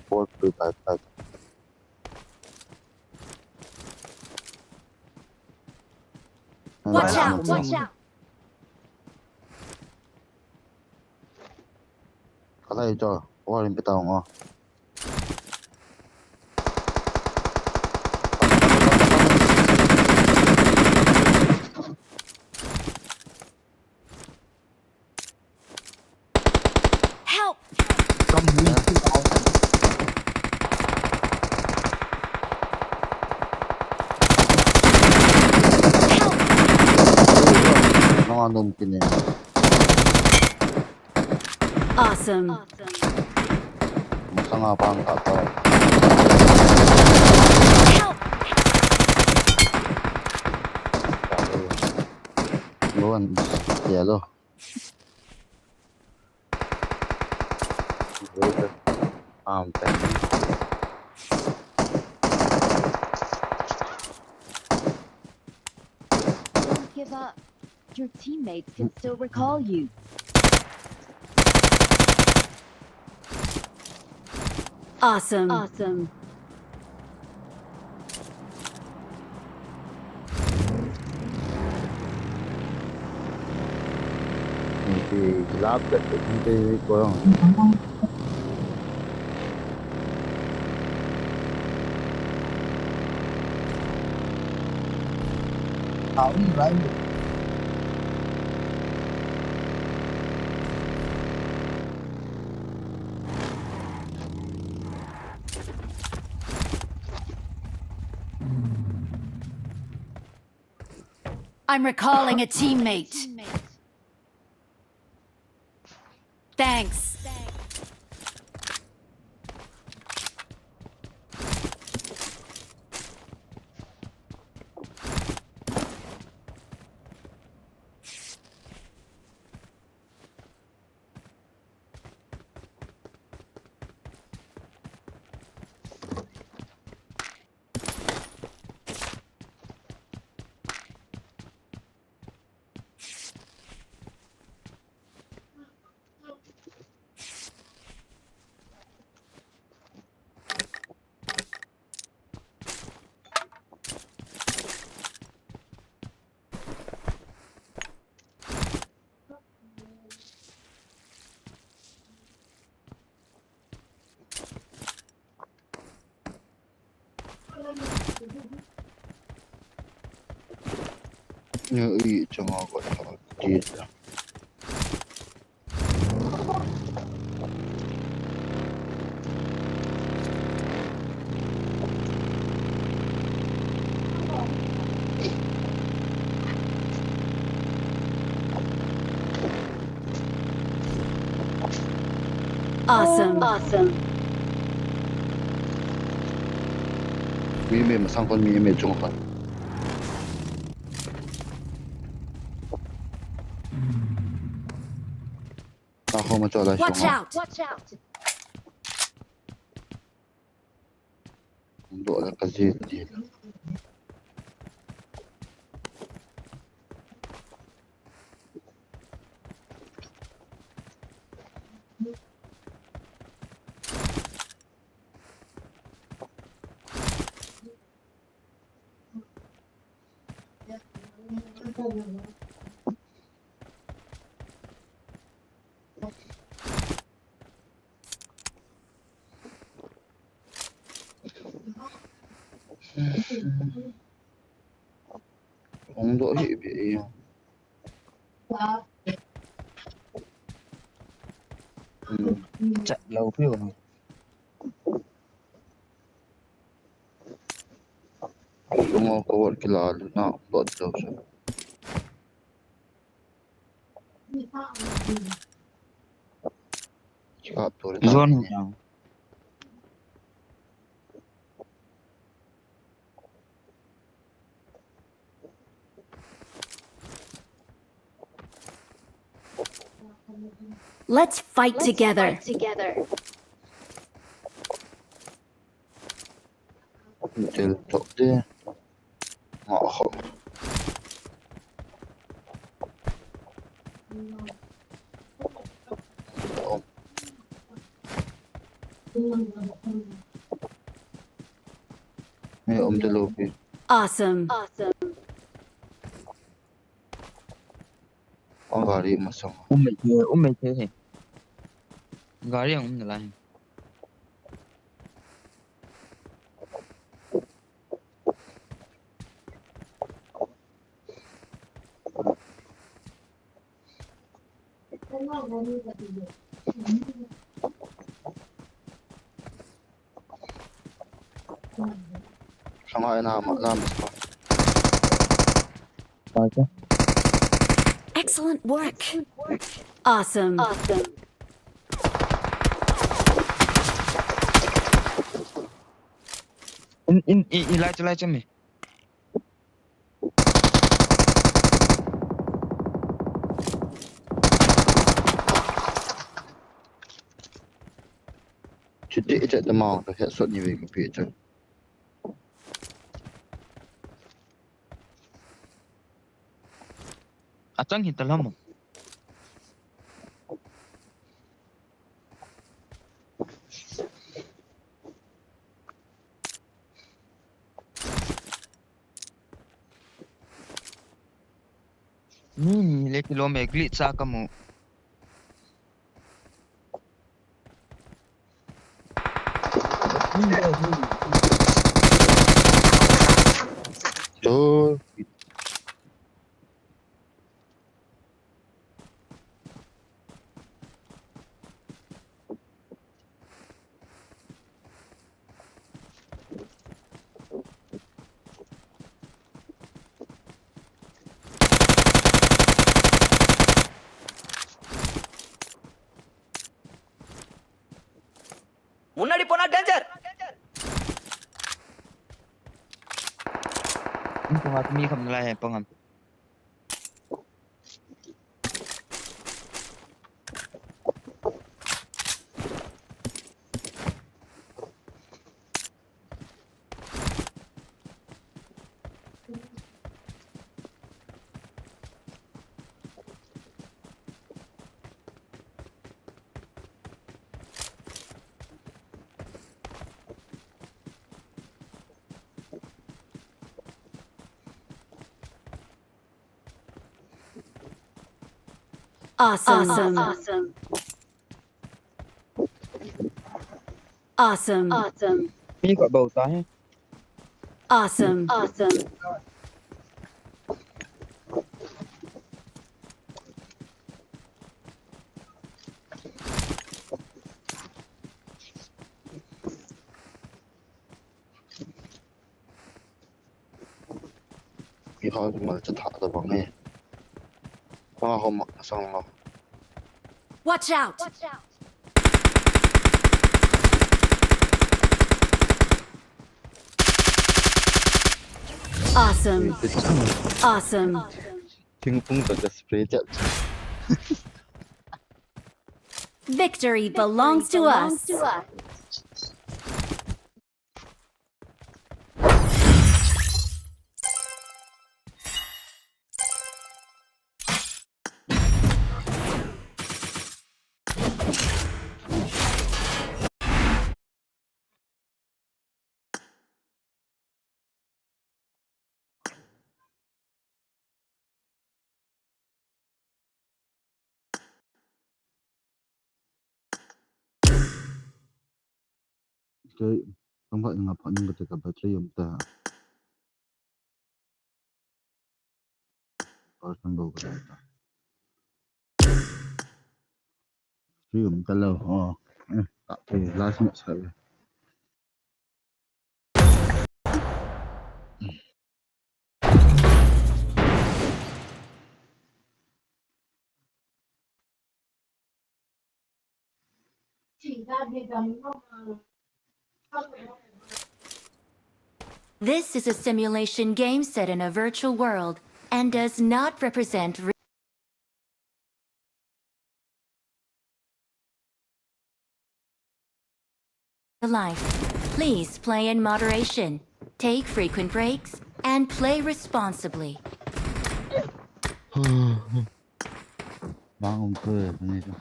Bot 355. Watch out! Watch out! Kalay cho. Warin bitaw ngo. Help! Cầm huy Mga numkin eh. Awesome. Masa nga pa ang tato. Help! Luan, yellow. Pen. Don't give up. Your teammates can still recall you. Awesome. Awesome. Hindi lapit. Hindi ko lang. I'm recalling a teammate. Thanks. Như cho ngồi gọi là kia. Awesome. Awesome. 위에 상권 위에 중간. Ako macola siya. Watch out. Watch out. Doon kasi dito. Không đỡ chị bị Chạy lâu phiêu rồi. đúng không có cái là lúc nào cũng được rồi. Chỉ gặp tôi là Zone nào. Let's fight together. chơi tốt thế ngọ không không mấy ông chơi lâu kì Awesome. con gà đi mà xong Mày chơi thì. Gari yang lah. không ai nào mà làm Apa? Excellent work. Awesome. In lai cho mày. chỉ để chạy tầm mò thực hiện suất như vậy cái phía chân Acang kita lama. Ni leki lo me glitch sa kamu. trời முன்னாடி போனா danger Ini pengat mi kam nilai pengam. Awesome. Mi kat bau tah. Awesome. bị thôi màจะถาตัวบอกนี่ว่าเขามาสั่งเรา Watch out. Awesome. Awesome. ทิ้งพุ่งแต่จะสเปรย์จะ Victory belongs to us. cái không phải ngập họ nhưng mà cái battery ta person đồ cái ta stream ta lâu thì last minute sai This is a simulation game set in a virtual world and does not represent real life. Please play in moderation, take frequent breaks, and play responsibly. Bang ông cười này chứ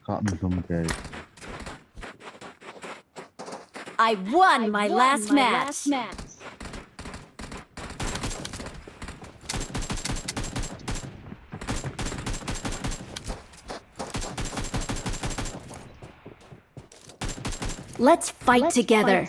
cảm không kề I won my last match. Let's fight together.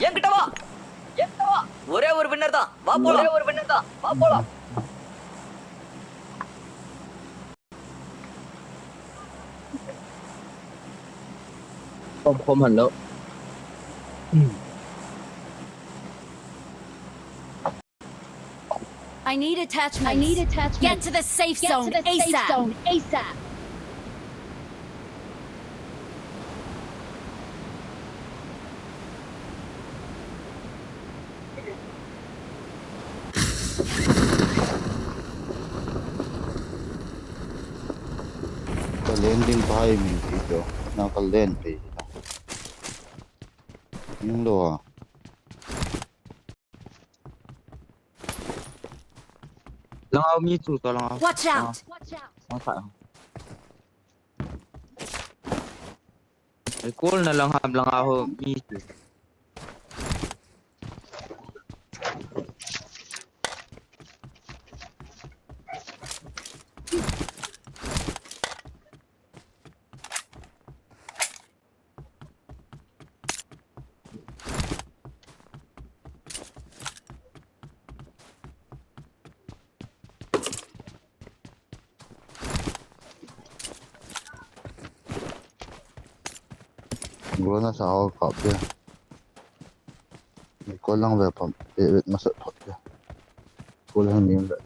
என்கிட்ட வா ஒரே ஒரு winner தான் வா போலாம்ผมหันแล้ว I need attachments. Get to the safe zone ASAP. cái lên đến bay mình thì chỗ nó có lên thì những đồ Lang ako Mewtwo to lang ako. Watch out. Ang saan? Ay cool na lang hablang ako Mewtwo. bữa nó sao cọp kia có lăng về phẩm để mà sợ thuật kia cô lăng miếng vậy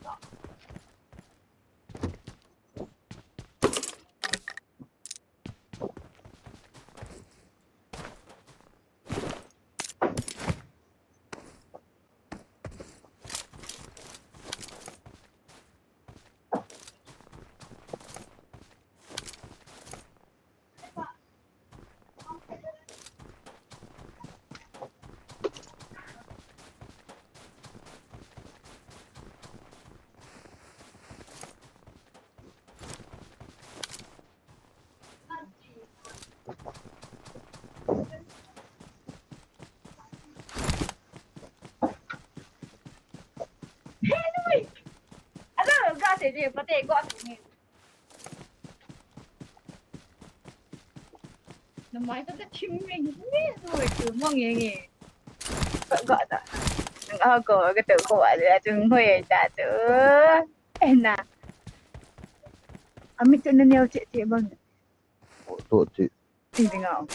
Nói rất là chim mình rồi cứ mong nghe gọi ta của cái tự của là chừng huề đã chữ em nè mình tự nên nêu chị bằng tội chị gì ngầu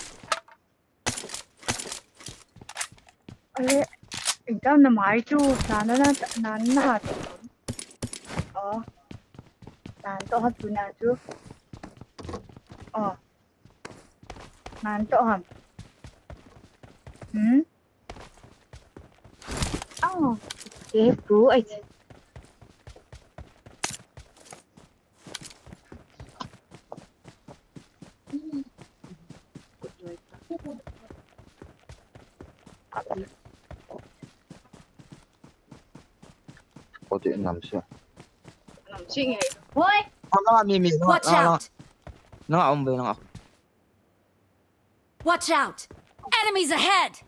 일단 나 말도 나는 하도 난또 하도 나도 난또 함 ghép cứu ấy có chuyện nằm chưa nằm suy nghĩ thôi Mimi, Watch out! umbe ako. Watch out! Enemies ahead!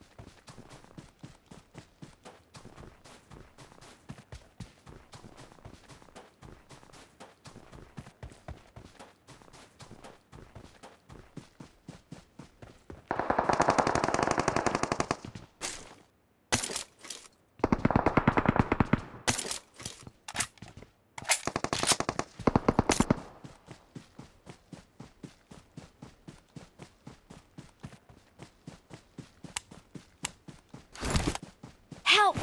Help!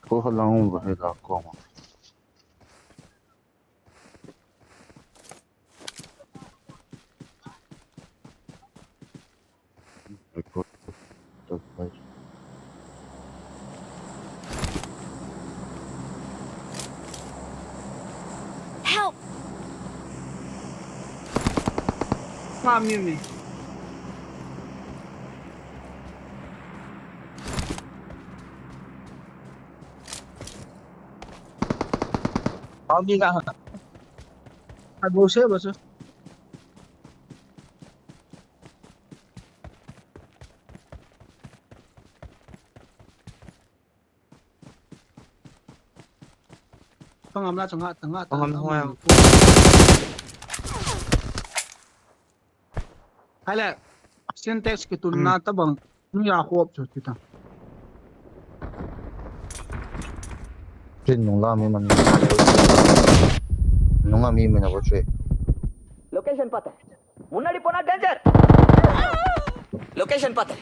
Có khả năng về là con mà. Phải có được phải. Help! Mimi. Mami ka. Bose bose. Pangam na tengah tengah. Pangam tengah. Hala, syntax ki तुलना tabang ni ya khop chu kita. Trên nông lam mình nông lam mình là có chuyện. Location பார்த்தேன். முன்னாடி போனா danger. Location பார்த்தேன்.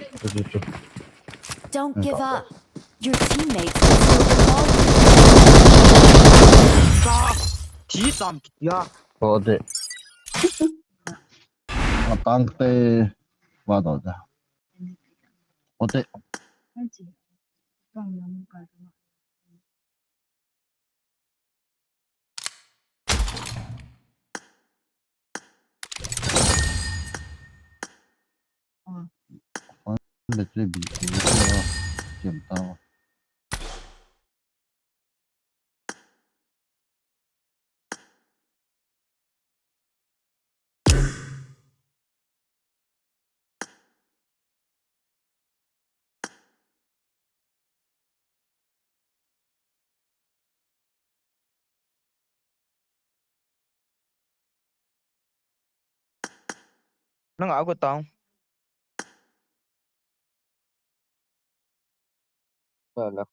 Don't give up. Your teammates can still recall you. T3 ya. Có thể. Mà tăng tê vào đó ra. Có thể. 하지. 그럼 넘어가서. Để chơi bị cái kiểm tao. Nó ngõ của tao. Là